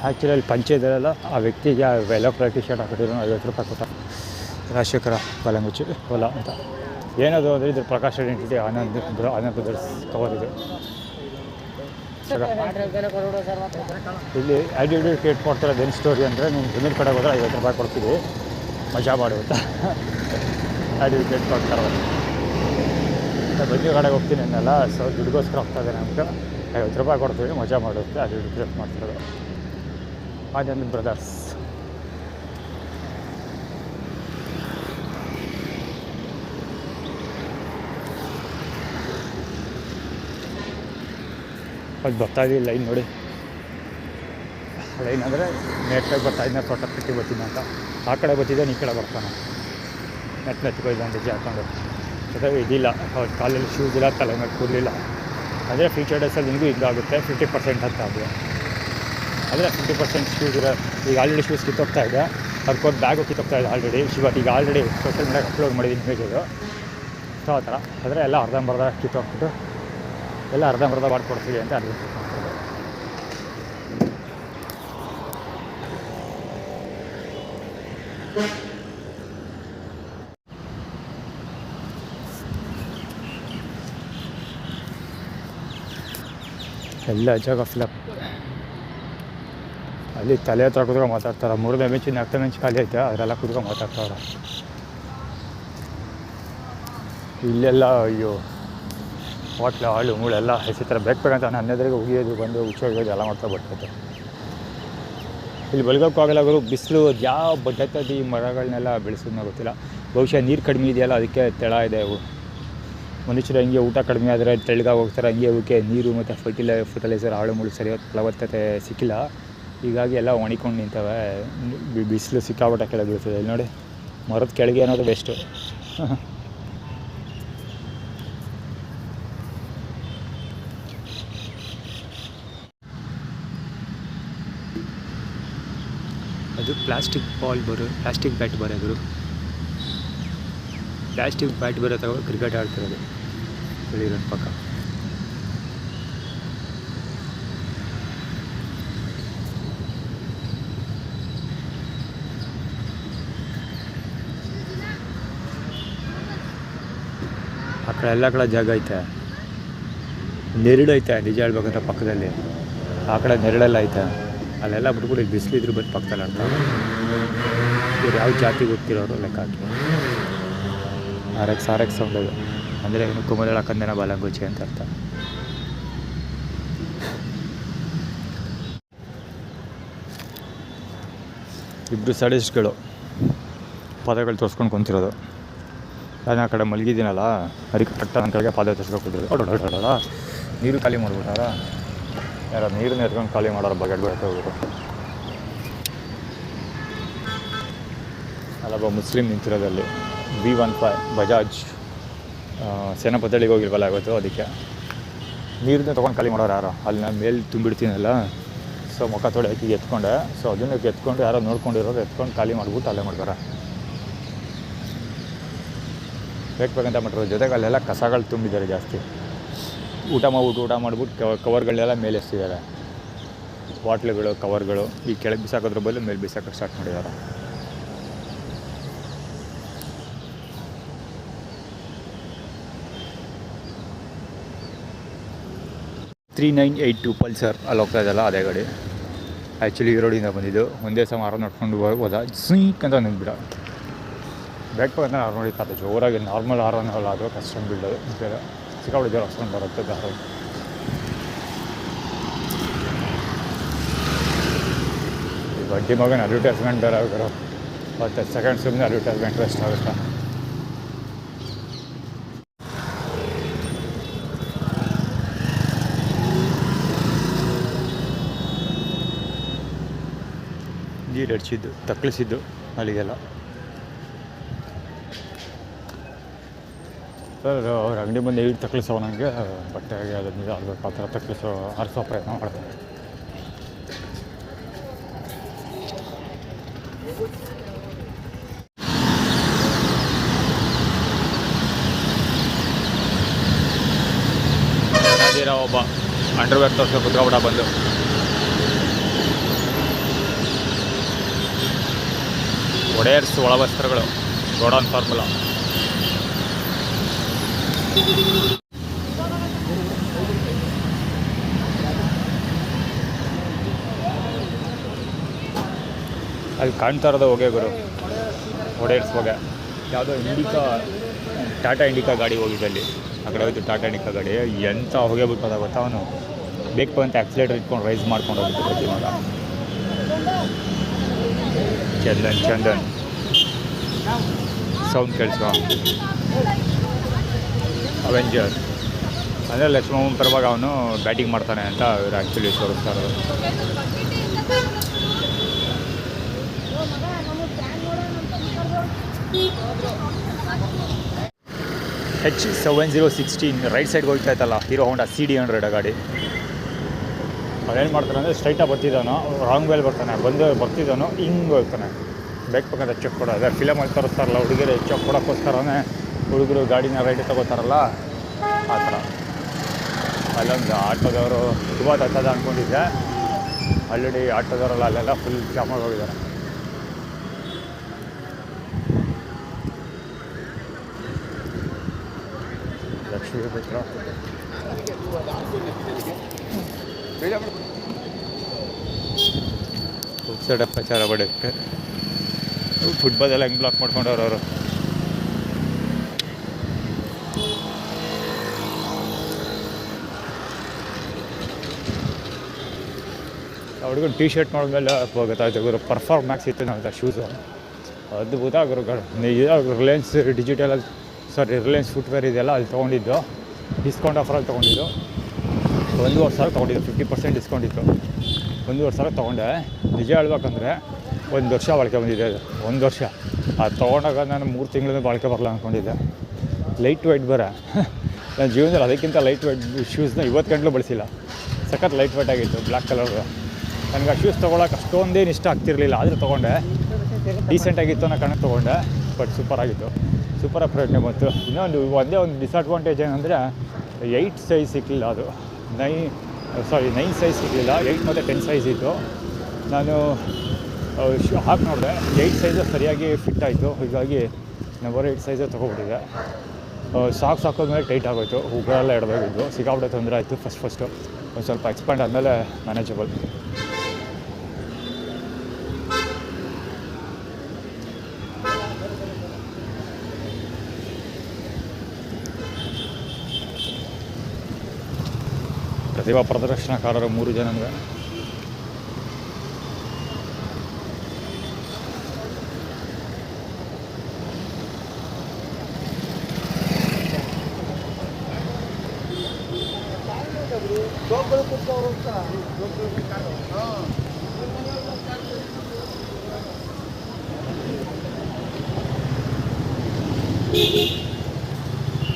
ಆ್ಯಕ್ಚುಲಿ ಅಲ್ಲಿ ಪಂಚೆ ಇದ್ದಾರಲ್ಲ ಆ ವ್ಯಕ್ತಿಗೆ ಆ ವೆಲ್ಲ ಟಿ ಶರ್ಟ್ ಹಾಕಿದ್ರು 50 ರೂಪಾಯಿ ಕೊಟ್ಟ. ರಾಜಶೇಖರ ಬಾಲಂಗುಚ್ಚಿ ಹೊಲ ಅಂತ. ಏನದು ಅಂದರೆ ಇದ್ರ Prakash identity Anand brothers cover ಇದು. ಇಲ್ಲಿ ಆ್ಯಟಿಟ್ಯೂಡ್ ಕ್ರಿಯೇಟ್ ಮಾಡ್ತಿರೋದು ಏನು ಸ್ಟೋರಿ ಅಂದರೆ ನೀವು ಜಮೀನು ಕಡೆಗೆ ಹೋದ್ರೆ 50 ರೂಪಾಯಿ ಕೊಡ್ತೀವಿ ಮಜಾ ಮಾಡುವಂತ ಆ್ಯಟಿಟ್ಯೂಡ್ ಕ್ರಿಯೇಟ್ ಮಾಡ್ತಾರೆ. ಬಜ್ಜಿ ಕಡೆಗೆ ಹೋಗ್ತೀನಿ ಅನ್ನಲ್ಲ, ಸೊ ದುಡ್ಗೋಸ್ಕರ ಹೋಗ್ತಾ ಇದ್ದಾರೆ ನಮ್ಗೆ 50 ರೂಪಾಯಿ ಕೊಡ್ತೀವಿ ಮಜಾ ಮಾಡುತ್ತೆ ಆ್ಯಟಿಟ್ಯೂಡ್ ಕ್ರಿಯೇಟ್ ಮಾಡ್ತಿರೋದು ಆನಂದ್ ಬ್ರದರ್ಸ್. ಅದು ಬರ್ತಾಯಿದ್ದೀವಿ ಲೈನ್ ನೋಡಿ. ಲೈನ್ ಅಂದರೆ ನೆಟ್ಟಾಗಿ ಬರ್ತಾಯಿದ್ದ ತೋಟಪಟ್ಟಿ ಬರ್ತೀನಿ ಅಂತ. ಆ ಕಡೆ ಬರ್ತಿದ್ದೆ ಈ ಕಡೆ ಬರ್ತಾನೆ ನೆತ್ಕೊಯ್ದು ಅಂದಿದ್ದೆ ಹಾಕೊಂಡು. ಜೊತೆಗೆ ಇದಿಲ್ಲ ಅವ್ರ ಕಾಲಲ್ಲಿ ಶೂಸ್ ಇಲ್ಲ, ತಲೆ ಮೇಲೆ ಕೂದಲಿಲ್ಲ. ಅಂದರೆ ಫ್ಯೂಚರ್ ಡೇಸಲ್ಲಿ ನಿಮಗೂ ಹಿಂಗಾಗುತ್ತೆ 50% ಅಂತ ಅದು. ಅಂದರೆ 50% ಶೂಸ್ ಇರೋ ಈಗ ಆಲ್ರೆಡಿ ಶೂಸ್ ಕಿತ್ತೋಗ್ತಾ ಇದೆ, ಅದಕ್ಕೊಂದು ಬ್ಯಾಗು ಕಿತ್ತೋಗ್ತಾ ಇದೆ ಆಲ್ರೆಡಿ. ಈಗ ಆಲ್ರೆಡಿ ಸೋಷಿಯಲ್ ಮೀಡಿಯಾಗೆ ಅಪ್ಲೋಡ್ ಮಾಡಿದ್ದೀನಿ ಇಮೇಜದು. ಸೊ ಆ ಥರ ಆದರೆ ಎಲ್ಲ ಅರ್ಧಂಬರ್ಧ ಕಿತ್ತೋಗ್ಬಿಟ್ಟು ಎಲ್ಲ ಅರ್ಧಂಬರ್ಧ ಮಾಡ್ಕೊಡ್ತೀವಿ ಅಂತ ಅರ್ಧ ಎಲ್ಲ ಜಾಗ ಫಿಲಪ್. ಅಲ್ಲಿ ತಲೆ ಹತ್ರ ಕೂತ್ಕೊಂಡು ಮಾತಾಡ್ತಾರೆ. 3ನೇ ಬೆಂಚು 4ನೇ ಬೆಂಚ್ ಖಾಲಿ ಐತೆ, ಅದರೆಲ್ಲ ಕೂತ್ಕೊಂಡು ಮಾತಾಡ್ತಾರೆ. ಇಲ್ಲೆಲ್ಲ ಅಯ್ಯೋ ಹೋಟ್ಲ ಹಾಳು ಮೂಳೆಲ್ಲ ಹೆಸರು ಬೇಕಂತ 12 ಹೋಗಿಯೋದು ಬಂದು ಹುಚ್ಚೋಗೋದು ಎಲ್ಲ ಮಾಡ್ತಾ ಬರ್ತೈತೆ. ಇಲ್ಲಿ ಬೆಳಗೋಕ್ಕಾಗಲ್ಲ ಗುರು, ಬಿಸಿಲು ಅದು ಯಾವ ಬಡ್ಡೈತದ ಈ ಮರಗಳನ್ನೆಲ್ಲ ಬೆಳೆಸೋದನ್ನ ಗೊತ್ತಿಲ್ಲ. ಬಹುಶಃ ನೀರು ಕಡಿಮೆ ಇದೆಯಲ್ಲ ಅದಕ್ಕೆ ತೆಳ ಇದೆ ಅವು. ಮನುಷ್ಯರು ಹಂಗೆ ಊಟ ಕಡಿಮೆ ಆದರೆ ತೆಳ್ಳಗಾಗಿ ಹೋಗ್ತಾರೆ, ಹಂಗೆ ಅವಕ್ಕೆ ನೀರು ಮತ್ತು ಫರ್ಟಿಲೈಸರ್ ಹಾಳು ಮುಳು ಸರಿಯಾದ ಫಲವತ್ತತೆ ಸಿಕ್ಕಿಲ್ಲ. ಹೀಗಾಗಿ ಎಲ್ಲ ಒಣಿಕೊಂಡು ನಿಂತವೆ. ಬಿಸಿಲು ಸಿಕ್ಕಾಪಟ್ಟೆ ಕೆಳಗೆ ಬೀಳ್ತದೆ. ಇಲ್ಲಿ ನೋಡಿ ಮರದ ಕೆಳಗೆ ಅನ್ನೋದು ಬೆಸ್ಟು. ಅದು ಪ್ಲಾಸ್ಟಿಕ್ ಬ್ಯಾಟ್ ಬರೋದು. ಪ್ಲಾಸ್ಟಿಕ್ ಬ್ಯಾಟ್ ಬರೋ ತಗೋ ಕ್ರಿಕೆಟ್ ಆಡ್ತಿರೋದು ಬೆಳಿರೋದು ಪಕ್ಕ. ಆ ಕಡೆ ಎಲ್ಲ ಕಡೆ ಜಾಗ ಐತೆ, ನೆರಳು ಐತೆ ನಿಜ ಹೇಳ್ಬೇಕಂದ್ರೆ ಪಕ್ಕದಲ್ಲಿ. ಆ ಕಡೆ ನೆರಳೆಲ್ಲ ಐತೆ, ಅಲ್ಲೆಲ್ಲ ಬಿಟ್ಬಿಟ್ಟು ಇಲ್ಲಿ ಬಿಸಿಲಿದ್ರು ಬಂದು ಪಕ್ಕದಲ್ಲಿ ಆಡ್ತಾರೆ. ಇವ್ರು ಯಾವ ಜಾತಿ ಗೊತ್ತಿರೋರು ಲೆಕ್ಕ ಹಾಕಿ. RX ಸೌಂಡ್ ಅದು ಅಂದರೆ ಇನ್ನು ಕುಮದಳ ಕಂದನ ಬಾಲಂಗುಚ್ಚಿ ಅಂತ ಅರ್ಥ. ಇಬ್ಬರು ಸಡಿಸ್ಟ್ಗಳು ಪದಗಳು ತೋರಿಸ್ಕೊಂಡು ಕುಂತಿರೋದು. ನಾನು ಆ ಕಡೆ ಮಲಗಿದ್ದೀನಲ್ಲ ಅದಕ್ಕೆ ಕಟ್ಟ ನನ್ನ ಕಡೆಗೆ ಪಾದ ತೋರಿಸ್ಕೊಂಡು ಕೂತಿರೋದು. ನೀರು ಖಾಲಿ ಮಾಡ್ಬಿಟ್ಟಾರ, ಯಾರು ನೀರನ್ನ ಎತ್ಕೊಂಡು ಖಾಲಿ ಮಾಡೋರು ಬಗೆಟ್ ಬೆಳಕ್ಕೆ ಹೋಗ್ಬಿಟ್ಟು. ಅಲ್ಲೊಬ್ಬ ಮುಸ್ಲಿಮ್ ನಿಂತಿರೋದಲ್ಲಿ V15 ಬಜಾಜ್ ಸೇನಾಪತಳಿಗೆ ಹೋಗಿಲ್ವಲ್ಲ ಇವತ್ತು, ಅದಕ್ಕೆ ನೀರನ್ನ ತೊಗೊಂಡು ಖಾಲಿ ಮಾಡೋರು ಯಾರೋ. ಅಲ್ಲಿ ನಾನು ಮೇಲೆ ತುಂಬಿಡ್ತೀನಲ್ಲ, ಸೊ ಮುಖ ತೊಡೆ ಹಾಕಿ ಎತ್ಕೊಂಡೆ. ಸೊ ಅದನ್ನು ಎತ್ಕೊಂಡು ಯಾರೋ ನೋಡ್ಕೊಂಡಿರೋರು ಎತ್ಕೊಂಡು ಖಾಲಿ ಮಾಡಿಬಿಟ್ಟು ಅಲ್ಲೇ ಮಾಡ್ತಾರೆ. ಬೇಕಂತ ಮಾಡಿರೋದು. ಜೊತೆಗೆ ಅಲ್ಲೆಲ್ಲ ಕಸಗಳು ತುಂಬಿದ್ದಾರೆ ಜಾಸ್ತಿ. ಊಟ ಮಾಡಿಬಿಟ್ಟು ಕವರ್ಗಳನ್ನೆಲ್ಲ ಮೇಲೆ ಎಸ್ತಿದ್ದಾರೆ. ಬಾಟ್ಲುಗಳು ಕವರ್ಗಳು ಈ ಕೆಳಗೆ ಬಿಸಾಕೋದ್ರ ಬದಲು ಮೇಲೆ ಬಿಸಾಕೋಕ್ಕೆ ಸ್ಟಾರ್ಟ್ ಮಾಡಿದ್ದಾರೆ. $3982 ಪಲ್ಸರ್ ಅಲ್ಲಿ ಹೋಗ್ತಾ ಇದೆಯಲ್ಲ ಅದೇ ಗಾಡಿ. ಆ್ಯಕ್ಚುಲಿ ಈ ರೋಡಿಂದ ಬಂದಿದ್ದು. ಒಂದೇ ಸಮ ಆರೋ ನೋಡ್ಕೊಂಡು ಹೋದ ಸೀಕ್ ಅಂತ ನಿಂತ್ಬಿಡ. ಬೇಕು ಅಂತ ಆರು ನೋಡಿಕಾತ ಜೋರಾಗಿ ನಾರ್ಮಲ್ ಆರೋನಲ್ಲ, ಅದು ಕಸ್ಟಮ್ ಬಿಲ್ಡದು ಬೇರೆ ಸಿಕ್ಕಾಬಿಟ್ಟು ಜೋರು ಹಸ್ಕೊಂಡು ಬರುತ್ತೆ ದಾರು. ಬಡ್ಡಿ ಮಗನ ಅಡ್ವರ್ಟೈಸ್ಮೆಂಟ್ ಬೇರೆ ಆಗಿರೋ 10 ಸೆಕೆಂಡ್ ಸುಮ್ಮನೆ ಅಡ್ವರ್ಟೈಸ್ಮೆಂಟ್ ವೇಸ್ಟ್ ಆಗುತ್ತೆ. ನೀರು ಹಡ್ಸಿದ್ದು ತಕ್ಕಳಿಸಿದ್ದು ಅಲ್ಲಿಗೆಲ್ಲ. ಸರ್ ಅವ್ರ ಅಂಗಡಿ ಮುಂದೆ ನೀರು ತಕ್ಕಳಿಸೋ ನನಗೆ ಬಟ್ಟೆಗೆ ಅದನ್ನು ಆಗಬೇಕು ಆ ಥರ ಆರಿಸೋ ಪ್ರಯತ್ನ ಮಾಡ್ತಾರೆ. ಅದೇನೋ ಒಬ್ಬ ಅಂಡರ್ವೇರ್ ತೋರಿಸ್ಕೊಂಡು ಕುತ್ಕೊಬಿಡ ಬಂದು. ಒಡೆಯರ್ಸ್ ಒಳವಸ್ತ್ರಗಳು ಗೋಡೌನ್ ಫಾರ್ಮುಲಾ. ಅಲ್ಲಿ ಕಾಣ್ತಾ ಇರೋದು ಹೊಗೆ ಗುರು, ಒಡೆಯರ್ಸ್ ಹೊಗೆ. ಯಾವುದೋ ಇಂಡಿಕಾ, ಟಾಟಾ ಇಂಡಿಕಾ ಗಾಡಿ ಹೋಗಿದೆ ಅಲ್ಲಿ, ಆ ಕಡೆ ಹೋಯ್ತು ಟಾಟಾ ಇಂಡಿಕಾ ಗಾಡಿ. ಎಂಥ ಹೊಗೆ ಬಿಟ್ಟದ ಗೊತ್ತಾ, ಅವನು ಬೇಕು ಅಂತ ಆಕ್ಸಿಲೇಟರ್ ಇಟ್ಕೊಂಡು ರೈಸ್ ಮಾಡ್ಕೊಂಡು ಹೋಗ್ಬಿಟ್ಟು ಇವಾಗ. ಚಂದನ್ ಸೌಂಡ್ ಕೇಳಿಸ್ಕೊ. ಅವೆಂಜರ್ ಅಂದರೆ ಲಕ್ಷ್ಮಣ್ ಪರವಾಗಿ ಅವನು ಬ್ಯಾಟಿಂಗ್ ಮಾಡ್ತಾನೆ ಅಂತ ಇವರು ಆ್ಯಕ್ಚುಲಿ ತೋರಿಸ್ತಾ ಇರೋದು. H7016 ರೈಟ್ ಸೈಡ್ಗೆ ಹೋಗ್ತಾ ಇತ್ತಲ್ಲ, ಹೀರೋ ಹೋಂಡಾ CD100 ಗಾಡಿ. ಅದೇನು ಮಾಡ್ತಾನೆ ಅಂದರೆ ಸ್ಟ್ರೈಟಾಗಿ ಬರ್ತಿದ್ದಾನೋ, ರಾಂಗ್ ವೇಲ್ ಬರ್ತಿದ್ದಾನೋ ಹಿಂಗೆ ಹೋಗ್ತಾನೆ. ಬೇಕಂತ ಚೆಕ್ ಕೊಡೋ, ಅದೇ ಫಿಲಮಲ್ಲಿ ತೋರಿಸ್ತಾರಲ್ಲ ಹುಡುಗಿರು ಚೆಕ್ ಕೊಡೋಕ್ಕೋಸ್ಕರನೇ ಹುಡುಗರು ಗಾಡಿನ ರೈಟ್ ತಗೋತಾರಲ್ಲ ಆ ಥರ. ಅಲ್ಲೊಂದು ಆಟೋದವರು ತುಂಬ ತತ್ತದ ಅಂದ್ಕೊಂಡಿದ್ದೆ, ಆಲ್ರೆಡಿ ಆಟೋದವರೆಲ್ಲ ಅಲ್ಲೆಲ್ಲ ಫುಲ್ ಜಾಮಾಗಿ ಹೋಗಿದ್ದಾರೆ. ಲಕ್ಷ್ಮೀ ಪುತ್ರ ಸೈಡ ಪ್ರಚಾರ ಪಡೆಯೋಕ್ಕೆ ಫುಟ್ಬಾಲ್ ಹೆಂಗೆ ಬ್ಲಾಕ್ ಮಾಡ್ಕೊಂಡವ್ರು ಅವರು. ಹುಡುಗರು ಟೀ ಶರ್ಟ್ ನೋಡಿದ್ಮೇಲೆ ಗೊತ್ತಾಯ್ತು ಗುರು, ಪರ್ಫಾರ್ಮ್ ಮ್ಯಾಕ್ಸ್ ಇತ್ತು ನಾವು ಶೂಸು ಅದ್ಭುತ ಗುರುಗಳು. ರಿಲಯನ್ಸ್ ಡಿಜಿಟಲ್ ರಿಲಯನ್ಸ್ ಫುಟ್ವೇರ್ ಇದೆಯಲ್ಲ ಅಲ್ಲಿ ತೊಗೊಂಡಿದ್ದು, ಡಿಸ್ಕೌಂಟ್ ಆಫರಲ್ಲಿ ತೊಗೊಂಡಿದ್ದು. 1,500 ತೊಗೊಂಡಿದ್ದು, 50% ಡಿಸ್ಕೌಂಟ್ ಇತ್ತು. 1,500 ತೊಗೊಂಡೆ. ನಿಜ ಹೇಳ್ಬೇಕಂದ್ರೆ 1 ವರ್ಷ ಬಾಳಿಕೆ ಬಂದಿದೆ ಅದು. 1 ವರ್ಷ ಅದು ತೊಗೊಂಡಾಗ ನಾನು 3 ತಿಂಗಳಿಂದ ಬಾಳಿಕೆ ಬರಲ್ಲ ಅಂದ್ಕೊಂಡಿದ್ದೆ. ಲೈಟ್ ವೆಯ್ಟ್ ನನ್ನ ಜೀವನದಲ್ಲಿ ಅದಕ್ಕಿಂತ ಲೈಟ್ ವೆಯ್ಟ್ ಶೂಸ್ನ ಇವತ್ತು ಗಂಟಲು ಬಳಸಿಲ್ಲ. ಸಖತ್ ಲೈಟ್ ವೆಯ್ಟ್ ಆಗಿತ್ತು, ಬ್ಲ್ಯಾಕ್ ಕಲರ್. ನನಗೆ ಆ ಶೂಸ್ ತೊಗೊಳಕ್ಕೆ ಅಷ್ಟೊಂದೇನು ಇಷ್ಟ ಆಗ್ತಿರಲಿಲ್ಲ, ಆದರೂ ತೊಗೊಂಡೆ. ಡೀಸೆಂಟಾಗಿತ್ತು ಅನ್ನೋ ಕಾರಣಕ್ಕೆ ತೊಗೊಂಡೆ, ಬಟ್ ಸೂಪರಾಗಿತ್ತು. ಸೂಪರಾಗಿ ಪ್ರಯತ್ನ ಬಂತು. ಇನ್ನೊಂದು ಒಂದೇ ಒಂದು ಡಿಸಡ್ವಾಂಟೇಜ್ ಏನಂದರೆ 8 ಸೈಜ್ ಸಿಗಲಿಲ್ಲ. ಅದು 9 ಸೈಜ್ ಸಿಗಲಿಲ್ಲ, 8 ಮತ್ತು 10 ಸೈಜ್ ಇತ್ತು. ನಾನು ಹಾಕಿ ನೋಡಿದೆ, 8 ಸೈಜು ಸರಿಯಾಗಿ ಫಿಟ್ ಆಯಿತು. ಹೀಗಾಗಿ ನಂಬರ್ 8 ಸೈಜೇ ತೊಗೊಬಿಟ್ಟಿದೆ. ಸಾಕ್ಸ್ ಹಾಕೋದ್ಮೇಲೆ ಟೈಟ್ ಆಗೋಯ್ತು, ಉಗುರೆಲ್ಲ ಎಡಬೇಕಿದ್ದು, ಸಿಕ್ಕಾಪಟ್ಟೆ ತೊಂದರೆ ಆಯಿತು. ಫಸ್ಟು ಒಂದು ಸ್ವಲ್ಪ ಎಕ್ಸ್ಪ್ಯಾಂಡ್ ಆದಮೇಲೆ ಮ್ಯಾನೇಜಬಲ್. ಪ್ರತಿಭಾ ಪ್ರದರ್ಶನಕಾರರು 3 ಜನಂದರೆ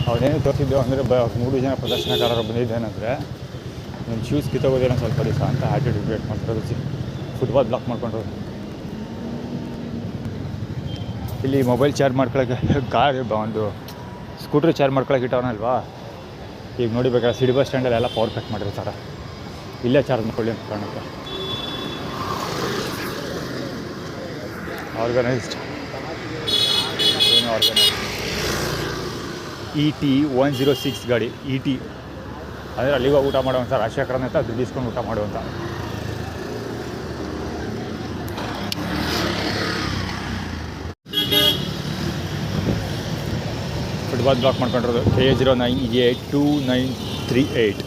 ಅವನೇನು ತೋರಿಸಿದ್ದು ಅಂದರೆ 3 ಜನ ಪ್ರದರ್ಶನಕಾರರು ಬಂದಿದ್ದೇನೆಂದರೆ, ನನ್ನ ಶೂಸ್ ಕಿತ್ತೋಗೋದೇನೋ ಸ್ವಲ್ಪ ದಿವಸ ಅಂತ ಆ್ಯಟಿಟ್ಯೂಡ್ ಕ್ರಿಯೇಟ್ ಮಾಡ್ತಾರೆ. ಫುಟ್ಬಾಲ್ ಬ್ಲಾಕ್ ಮಾಡ್ಕೊಂಡ್ರು. ಇಲ್ಲಿ ಮೊಬೈಲ್ ಚಾರ್ಜ್ ಮಾಡ್ಕೊಳ್ಳೋಕ್ಕೆ ಒಂದು ಸ್ಕೂಟ್ರ್ ಚಾರ್ಜ್ ಮಾಡ್ಕೊಳ್ಳೋಕೆ ಇಟ್ಟವನಲ್ವಾ, ಈಗ ನೋಡಿಬೇಕಾದ್ರೆ ಸಿಟಿ ಬಸ್ ಸ್ಟ್ಯಾಂಡಲ್ಲೆಲ್ಲ ಪವರ್ ಕಟ್ ಮಾಡಿರ್ತಾರೆ. ಇಲ್ಲೇ ಚಾರ್ಜ್ ಮಾಡ್ಕೊಳ್ಳಿ ಅಂತ ಕಾರಣಕ್ಕೆ. ಆರ್ಗನೈಸ್ಡ್ ಏನು ಆರ್ಗನೈಸ್ಡ್ ET 106 ಗಾಡಿ. ET ಅಂದರೆ ಅಲ್ಲಿಗೆ ಊಟ ಮಾಡುವಂಥ ರಾಜಶೇಖರನ ಅಂತ ದುಡ್ಡು ಇಸ್ಕೊಂಡು ಊಟ ಮಾಡುವಂಥ. ಫುಟ್ಬಾಲ್ ಬ್ಲಾಕ್ ಮಾಡ್ಕೊಂಡಿರೋದು KA09A2938.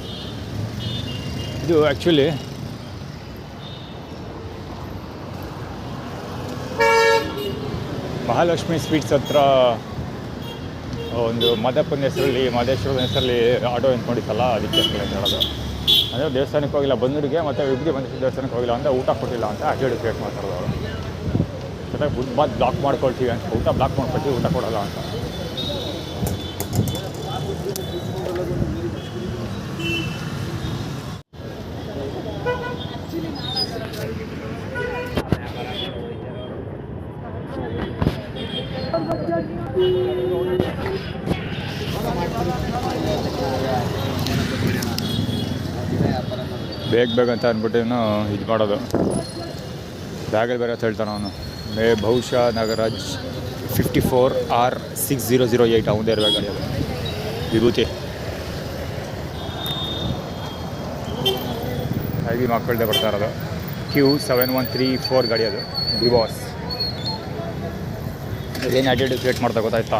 ಇದು ಆ್ಯಕ್ಚುಲಿ ಮಹಾಲಕ್ಷ್ಮಿ ಸ್ವೀಟ್ಸ್ ಹತ್ರ ಒಂದು ಮಾದೇಶ್ವರನ ಹೆಸರಲ್ಲಿ ಆಟೋ ನಿಂತ್ಕೊಂಡಿತ್ತಲ್ಲ, ಅದಕ್ಕೆ ಹೇಳೋದು. ಅಂದರೆ ದೇವಸ್ಥಾನಕ್ಕೆ ಹೋಗಿಲ್ಲ ಬಂದೂರಿಗೆ, ಮತ್ತು ವಿಭೂತಿ ಬಂದಿದ್ದು ದೇವಸ್ಥಾನಕ್ಕೆ ಹೋಗಿಲ್ಲ ಅಂತ ಊಟ ಕೊಟ್ಟಿಲ್ಲ ಅಂತ ಆಟಿಟ್ಯೂಡ್ ಕ್ರಿಯೇಟ್ ಮಾಡ್ತಾರೆ ಅವರು. ಜೊತೆಗೆ ಫುಟ್ಪಾತ್ ಬ್ಲಾಕ್ ಮಾಡ್ಕೊಳ್ತೀವಿ ಅಂತ, ಊಟ ಬ್ಲಾಕ್ ಮಾಡ್ಕೊಳ್ತೀವಿ, ಊಟ ಕೊಡೋಲ್ಲ ಅಂತ. ಬೇಗ ಅಂತ ಅಂದ್ಬಿಟ್ಟು ಇದು ಮಾಡೋದು. ಬ್ಯಾಗಲ್ಲಿ ಬೇರೆ ಅಂತ ಹೇಳ್ತಾನೆ ಅವನು. ಬಹುಶಃ ನಾಗರಾಜ್ 54R6008 ಅವನದೇ ಇರಬೇಕು ಗಾಡಿ ಅದು. ವಿಭೂತಿ ಹಾಗೆ ಮಕ್ಕಳದೇ ಬರ್ತಾ ಇರೋದು. Q7134 ಗಾಡಿ ಅದು. ಡಿ ಬಾಸ್ ಏನು ಆ್ಯಟಿಟ್ಯೂಡ್ ಕ್ರಿಯೇಟ್ ಮಾಡ್ತಾ ಗೊತ್ತಾಯ್ತಾ?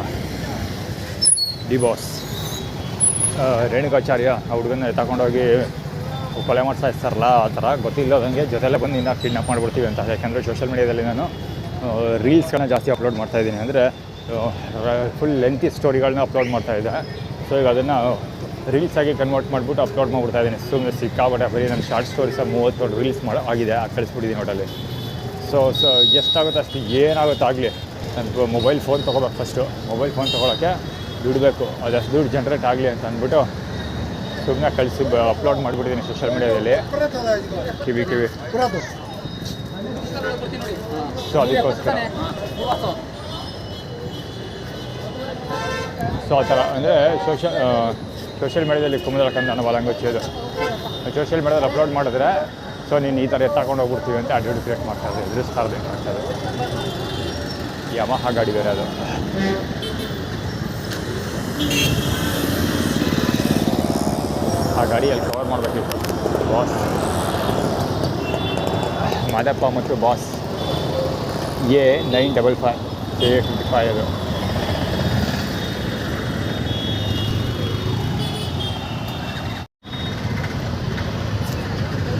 ಡಿ ಬಾಸ್ ರೇಣುಕಾಚಾರ್ಯ ಆ ಹುಡುಗನ ತಗೊಂಡೋಗಿ ಕೊಲೆ ಮಾಡ್ಸಾಯಿಸ್ತಾರಲ್ಲ, ಆ ಥರ ಗೊತ್ತಿಲ್ಲದಂಗೆ ಜೊತೆಲ್ಲೇ ಬಂದು ಇನ್ನು ಕಿಡ್ನಾಪ್ ಮಾಡಿಬಿಡ್ತೀವಿ ಅಂತ. ಯಾಕೆಂದರೆ ಸೋಷಿಯಲ್ ಮೀಡಿಯಾದಲ್ಲಿ ನಾನು ರೀಲ್ಸ್ಗಳನ್ನ ಜಾಸ್ತಿ ಅಪ್ಲೋಡ್ ಮಾಡ್ತಾಯಿದ್ದೀನಿ. ಅಂದರೆ ಫುಲ್ ಲೆಂತಿ ಸ್ಟೋರಿಗಳನ್ನ ಅಪ್ಲೋಡ್ ಮಾಡ್ತಾಯಿದ್ದೆ. ಸೊ ಈಗ ಅದನ್ನು ರೀಲ್ಸಾಗಿ ಕನ್ವರ್ಟ್ ಮಾಡಿಬಿಟ್ಟು ಅಪ್ಲೋಡ್ ಮಾಡಿಬಿಡ್ತಾಯಿದ್ದೀನಿ. ಸುಮ್ಮನೆ ಸಿಕ್ಕಾಬಟ್ಟೆ ಬರೀ ನನ್ನ ಶಾರ್ಟ್ ಸ್ಟೋರೀಸ 30 ರೀಲ್ಸ್ ಆಗಿದೆ, ಕಳಿಸ್ಬಿಟ್ಟಿದ್ದೀನಿ ಒಟ್ಟಲ್ಲಿ. ಸೊ ಎಷ್ಟಾಗುತ್ತೆ ಅಷ್ಟು ಏನಾಗುತ್ತೆ ಆಗಲಿ, ನನ್ನ ಮೊಬೈಲ್ ಫೋನ್ ತೊಗೋಬೇಕು. ಫಸ್ಟು ಮೊಬೈಲ್ ಫೋನ್ ತೊಗೊಳಕ್ಕೆ ದುಡ್ಡು ಬೇಕು, ಅದಷ್ಟು ದುಡ್ಡು ಜನ್ರೇಟ್ ಆಗಲಿ ಅಂತ ಅಂದ್ಬಿಟ್ಟು ಸುಮ್ಮನೆ ಕಳಿಸಿ ಅಪ್ಲೋಡ್ ಮಾಡಿಬಿಟ್ಟಿದ್ದೀನಿ ಸೋಷಿಯಲ್ ಮೀಡಿಯಾದಲ್ಲಿ. ಕಿವಿ ಸೊ ಅದಕ್ಕೋಸ್ಕರ ಸೊ ಆ ಥರ ಅಂದರೆ ಸೋಷಿಯಲ್ ಮೀಡಿಯಾದಲ್ಲಿ ಕುಮುದಲ ಕಂದನ ಬಾಲಂಗೋಚಿಯೋದು ಸೋಷಿಯಲ್ ಮೀಡಿಯಾದಲ್ಲಿ ಅಪ್ಲೋಡ್ ಮಾಡಿದ್ರೆ ಸೊ ನೀನು ಈ ಥರ ಎತ್ತಾಕೊಂಡು ಹೋಗ್ಬಿಡ್ತೀವಿ ಅಂತ ಆ್ಯಟಿಟ್ಯೂಡ್ ಕ್ರಿಯೇಟ್ ಮಾಡ್ತಾಯಿದ್ದೆ, ಎದುರಿಸ್ತಾಯಿದ್ದೆ ಮಾಡ್ತಾಯಿದ್ದೆ. ಯಮಹ ಗಾಡಿ ಬೇರೆ ಅದು. ಆ ಗಾಡಿಯಲ್ಲಿ ಕವರ್ ಮಾಡಬೇಕಿತ್ತು ಬಾಸ್ ಮಾದಪ್ಪ ಮತ್ತು ಬಾಸ್ A955 A55 ಅದು.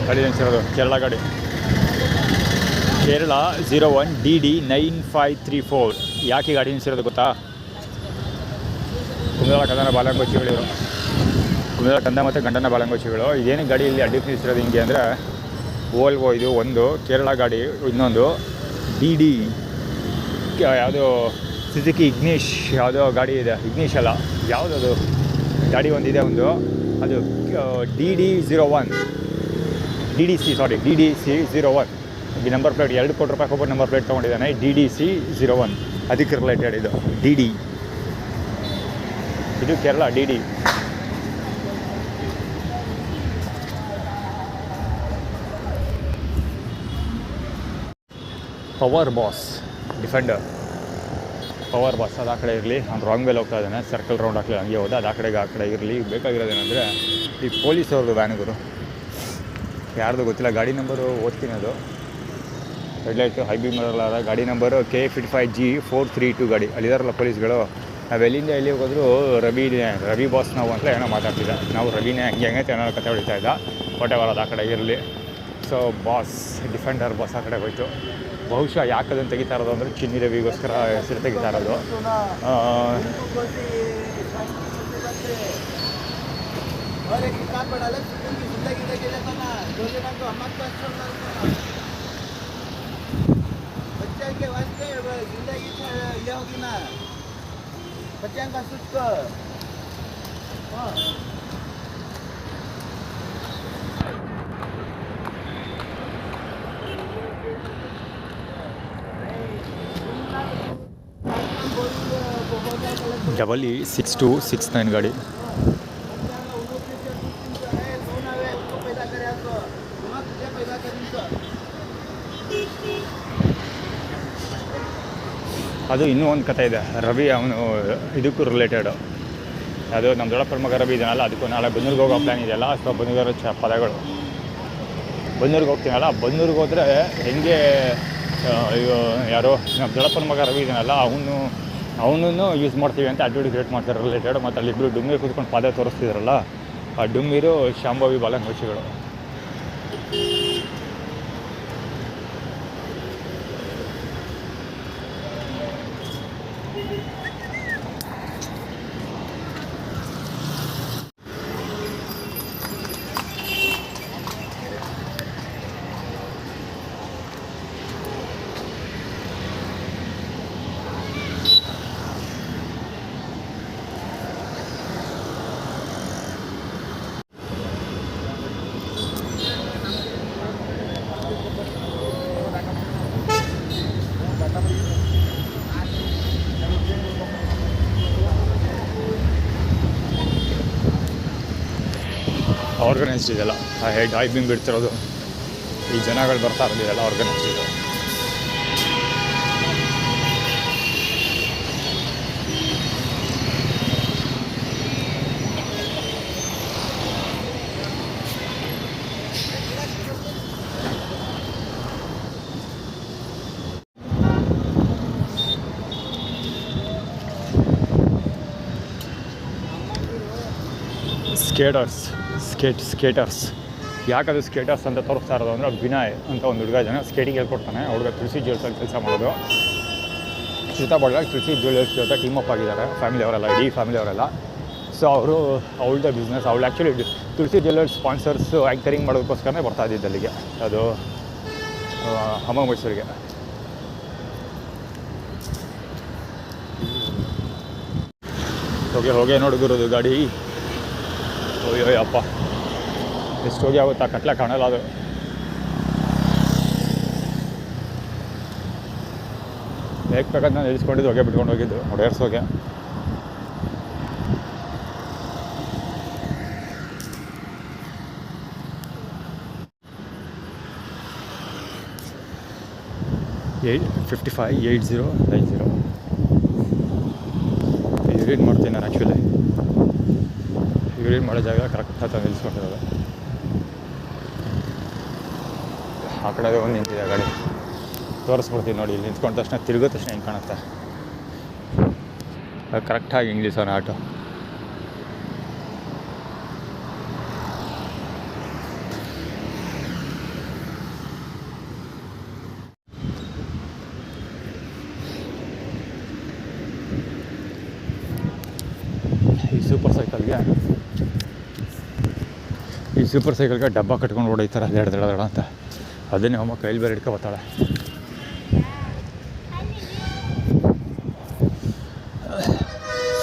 ಗಾಡಿ ಅನಿಸಿರೋದು ಕೇರಳ ಗಾಡಿ, ಕೇರಳ 01 DD9534. ಯಾಕೆ ಗಾಡಿ ಅನಿಸಿರೋದು ಗೊತ್ತಾ? ಕುಂದಲ ಕಂದನ ಬಾಲಂಗೋಚಿಗಳಿವರು, ಕುಂದಲ ಕಂದ ಮತ್ತು ಗಂಡನ ಬಾಲಂಗೋಚಿಗಳು. ಇದೇನು ಗಾಡಿ ಇಲ್ಲಿ ಅಡ್ಡಿ ನಿಲ್ಲಿಸಿರೋದು ಹಿಂಗೆ ಅಂದರೆ, ವೋಲ್ವೋ ಇದು ಒಂದು ಕೇರಳ ಗಾಡಿ, ಇನ್ನೊಂದು DD ಯಾವುದೋ ಸುಜುಕಿ ಇಗ್ನಿಷ್ ಯಾವುದೋ ಗಾಡಿ ಇದೆ, ಇಗ್ನಿಷ್ ಅಲ್ಲ ಯಾವುದದು ಗಾಡಿ ಒಂದಿದೆ ಒಂದು, ಅದು DD01 DDC01. ಈ ನಂಬರ್ ಪ್ಲೇಟ್ 2 ಕೋಟಿ ರೂಪಾಯಿ ಒಬ್ಬರು ನಂಬರ್ ಪ್ಲೇಟ್ ತೊಗೊಂಡಿದ್ದಾನೆ. DDC01 ಅದಕ್ಕೆ ರಿಲೇಟೆಡ್ ಇದು DD. ಇದು Kerala DD. Power boss defender, power boss ಅದು ಆ ಕಡೆ ಇರಲಿ. ಅವ್ನು ರಾಂಗ್ ವೇಲಿ ಹೋಗ್ತಾ ಇದ್ದಾನೆ, ಸರ್ಕಲ್ ರೌಂಡ್ ಹಾಕಲಿ, ಹಂಗೆ ಹೋದ ಅದು ಆ ಕಡೆ ಇರಲಿ. ಬೇಕಾಗಿರೋದೇನೆಂದರೆ ಈ ಪೊಲೀಸವ್ರದ್ದು ವ್ಯಾನುಗಳು ಯಾರ್ದು ಗೊತ್ತಿಲ್ಲ, ಗಾಡಿ ನಂಬರು ಓದ್ತೀನಿ, ಅದು ಹೆಡ್ಲೈಟು ಹೈಬಿ ಮಾಡಲಾರ ಗಾಡಿ ನಂಬರು K55G432 ಗಾಡಿ. ಅಲ್ಲಿದಾರಲ್ಲ ಪೊಲೀಸ್ಗಳು. ನಾವು ಎಲ್ಲಿಂದ ಎಲ್ಲಿ ಹೋಗೋದ್ರು ರವಿ ಬಾಸ್ ನಾವು ಅಂತ ಏನೋ ಮಾತಾಡ್ತಿದ್ದ. ನಾವು ರವಿನೇ ಹಂಗೆ ಏನೋ ಕತೆ ಹೊಡಿತಾ ಇದ್ದ. ಹೊಟ್ಟೆ ಬರೋದು ಆ ಕಡೆ ಇರಲಿ. ಸೊ ಬಾಸ್ ಡಿಫೆಂಡರ್ ಬಾಸ್ ಆ ಕಡೆ ಹೋಯ್ತು. ಬಹುಶಃ ಯಾಕದನ್ನು ತೆಗಿತಾ ಇರೋದು ಅಂದರೆ ಚಿನ್ನಿ ರವಿಗೋಸ್ಕರ ಹೆಸರು ತೆಗಿತಾ ಇರೋದು. EE6269 ಗಾಡಿ. ಅದು ಇನ್ನೂ ಒಂದು ಕಥೆ ಇದೆ. ರವಿ ಅವನು ಇದಕ್ಕೂ ರಿಲೇಟೆಡು. ಅದು ನಮ್ಮ ದೊಡ್ಡಪ್ಪನ ಮಗ ರವಿ ಇದನ್ನಲ್ಲ, ಅದಕ್ಕೂ ನಾಳೆ ಬನ್ನೂರಿಗೆ ಹೋಗೋ ಪ್ಲ್ಯಾನ್ ಇದೆಯಲ್ಲ. ಸೊ ಬನ್ನೂರು ಪದಗಳು ಬನ್ನೂರಿಗೆ ಹೋಗ್ತೀನಲ್ಲ, ಬನ್ನೂರಿಗೆ ಹೋದರೆ ಹೆಂಗೆ ಯಾರೋ ನಮ್ಮ ದೊಡ್ಡಪ್ಪನ ಮಗ ರವಿ ಇದನ್ನಲ್ಲ, ಅವನನ್ನು ಯೂಸ್ ಮಾಡ್ತೀವಿ ಅಂತ ಆ್ಯಟಿಟ್ಯೂಡ್ ಕ್ರಿಯೇಟ್ ಮಾಡ್ತಾರೆ ರಿಲೇಟೆಡ್. ಮತ್ತು ಅಲ್ಲಿಬ್ಬರು ಡುಮ್ಮಿ ಕೂತ್ಕೊಂಡು ಪಾದ ತೋರಿಸ್ತಿದ್ರಲ್ಲ, ಆ ಡುಮ್ಮಿರು ಶಾಂಭವಿ ಬಾಲಂಗೋಚಿಗಳು. ಆರ್ಗನೈಸ್ಡ್ ಇದೆಲ್ಲ ಡ್ರೈವ್ ಬಿಂಗ್ ಬಿಡ್ತಿರೋದು, ಈ ಜನಗಳು ಬರ್ತಾ ಇರೋದು ಇದೆಲ್ಲ ಆರ್ಗನೈಸ್ಡ್ ಇದೆ. ಸ್ಕೇಟರ್ಸ್ ಯಾಕದು ಸ್ಕೇಟರ್ಸ್ ಅಂತ ತೋರಿಸ್ತಾ ಇರೋದು ಅಂದರೆ ವಿನಯ್ ಅಂತ ಒಂದು ಹುಡುಗ ಇದ್ದಾನೆ, ಸ್ಕೇಟಿಂಗ್ ಹೇಳ್ಕೊಡ್ತಾನೆ. ಹುಡುಗ ತುಳಸಿ ಜ್ಯುವೆಲ್ಸಲ್ಲಿ ಕೆಲಸ ಮಾಡೋದು. ಚಿತ್ತಾಬಳ್ಳಾಗಿ ತುಳಸಿ ಜ್ಯುವೆಲ್ಸ್ ಜೊತೆ ಟೀಮ್ ಅಪ್ ಆಗಿದ್ದಾರೆ, ಫ್ಯಾಮಿಲಿ ಅವರೆಲ್ಲ, ಇಡೀ ಫ್ಯಾಮಿಲಿ ಅವರೆಲ್ಲ. ಸೊ ಅವರು ಅವಳದೇ ಬಿಸ್ನೆಸ್, ಅವಳು ಆ್ಯಕ್ಚುಲಿ ತುಳಸಿ ಜ್ಯುವೆಲ್ಸ್ ಸ್ಪಾನ್ಸರ್ಸ್ ಆ್ಯಂಕರಿಂಗ್ ಮಾಡೋದಕ್ಕೋಸ್ಕರನೇ ಬರ್ತಾ ಇದ್ದಿದ್ದು ಅಲ್ಲಿಗೆ, ಅದು ಹಮ್ಮ ಮೈಸೂರಿಗೆ. ಹೋಗಿ ನೋಡಿದಿರೋದು ಗಾಡಿ. ಅಯ್ಯೋ ಅಪ್ಪ, ಎಷ್ಟು ಹೋಗಿ ಆಗುತ್ತಾ, ಕಟ್ಲೆ ಕಾಣಲ್ಲ ಅದು. ಹೇಗೆ ಬೇಕಂತ ನಾನು ನಿಲ್ಲಿಸ್ಕೊಂಡಿದ್ದು, ಹೊಗೆ ಬಿಟ್ಕೊಂಡು ಹೋಗಿದ್ದು ಹೊಡೆಯರ್ಸೋಗೆ. $558090 ಯೂರಿನ್ ಮಾಡ್ತೀನಿ ನಾನು. ಆ್ಯಕ್ಚುಲಿ ಯೂರಿನ್ ಮಾಡೋ ಜಾಗ ಕರೆಕ್ಟಾಗಿ ತಂದು ನಿಲ್ಲಿಸ್ಕೊಂಡಿರೋದು. ಆ ಕಡೆ ಒಂದು ನಿಂತಿದೆ ಗಾಡಿ, ತೋರಿಸ್ಬಿಡ್ತೀನಿ ನೋಡಿ. ಇಲ್ಲಿ ನಿಂತ್ಕೊಂಡ ತಕ್ಷಣ ತಿರುಗೋ ತಕ್ಷಣ ಹೆಂಗೆ ಕಾಣುತ್ತೆ, ಕರೆಕ್ಟಾಗಿ ಹಿಂಗೆ ನಿಲ್ಸೋಣ ಆಟೋ. ಈ ಸೂಪರ್ ಸೈಕಲ್ಗೆ ಡಬ್ಬ ಕಟ್ಕೊಂಡು ಹೊಡೀತಾರೆ ದಡ ಅಂತ. ಅದನ್ನೇ ಅಮ್ಮ ಕೈಲಿ ಬೇರೆ ಹಿಡ್ಕೊ ಬರ್ತಾಳೆ.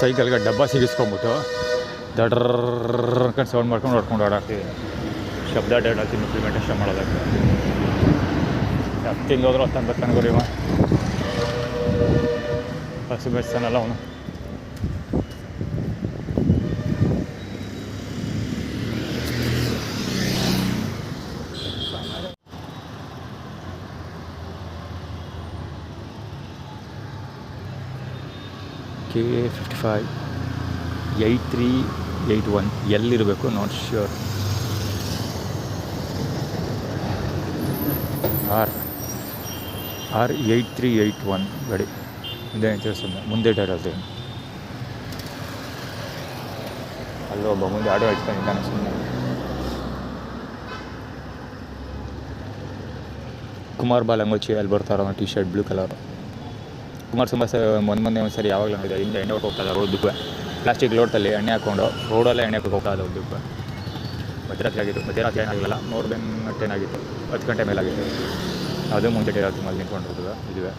ಸೈಕಲ್ಗೆ ಡಬ್ಬ ಸಿಗಿಸ್ಕೊಂಬಿಟ್ಟು ದಡ್ರ ಅನ್ಕೊಂಡು ಸೌಂಡ್ ಮಾಡ್ಕೊಂಡು ಹೊಡ್ಕೊಂಡು ಓಡಾಡ್ತೀವಿ. ಶಬ್ದ ಡಾಡ್ತೀನಿ ಇಂಪ್ಲಿಮೆಂಟೇಷನ್ ಮಾಡೋದಕ್ಕೆ. 10 ತಿಂಗಳು ಹೋದ್ರೆ 19 ತನಕ ಇವ ಹಸು ಬೆಳೆಸ್ತಾನಲ್ಲ ಅವನು. K558381 ಎಲ್ಲಿರಬೇಕು, not sure. R8381 ಗಾಡಿ ಇದೇ ತಿಳಿಸಿದ್ದೆ. ಮುಂದೆ ಡೈರದು ಅಲ್ಲೊಬ್ಬ ಮುಂದೆ ಆಡೋ ಹಚ್ಕೊಂಡಿದ್ದಾನೆ ಸುಮ್ಮನೆ. ಕುಮಾರ್ ಬಾಲಂಗೋಚಿ ಅಲ್ಲಿ ಬರ್ತಾರೋ T shirt blue colour. Kumar ಮೊನ್ನೆ ಒಂದು ಸರಿ ಯಾವಾಗಲೂ ನೋಡಿದೆ, ಹಿಂದೆ ಎಣ್ಣೆ ಹೊಟ್ಟು ಹೋಗ್ತಾ ಇದ್ದಾರೆ ಉದ್ದಕ್ಕೂ. ಪ್ಲಾಸ್ಟಿಕ್ ಲೋಟಲ್ಲಿ ಎಣ್ಣೆ ಹಾಕ್ಕೊಂಡು ರೋಡಲ್ಲೇ ಎಣ್ಣೆ ಹಾಕಿ ಹೋಗ್ತಾ ಇದೆ ಉದ್ದಕ್ಕೂ. ಮಧ್ಯರಾತ್ರಿ ಆಗಿತ್ತು, ಮಧ್ಯರಾತ್ರಿ ಏನಾಗಿಲ್ಲ, 10 ಆಗಿತ್ತು, 10 ಗಂಟೆ ಮೇಲಾಗಿತ್ತು. ಅದು ಮುಂದೆ ರಾತ್ರಿ ಮೇಲೆ ನಿಂತ್ಕೊಂಡಿರ್ತದೆ. ಇದುವೆ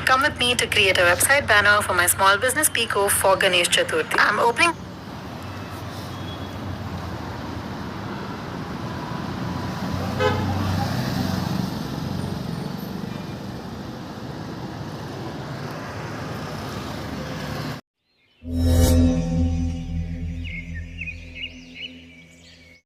Come with me to create a website banner for my small business Pico for Ganesh Chaturthi. I'm opening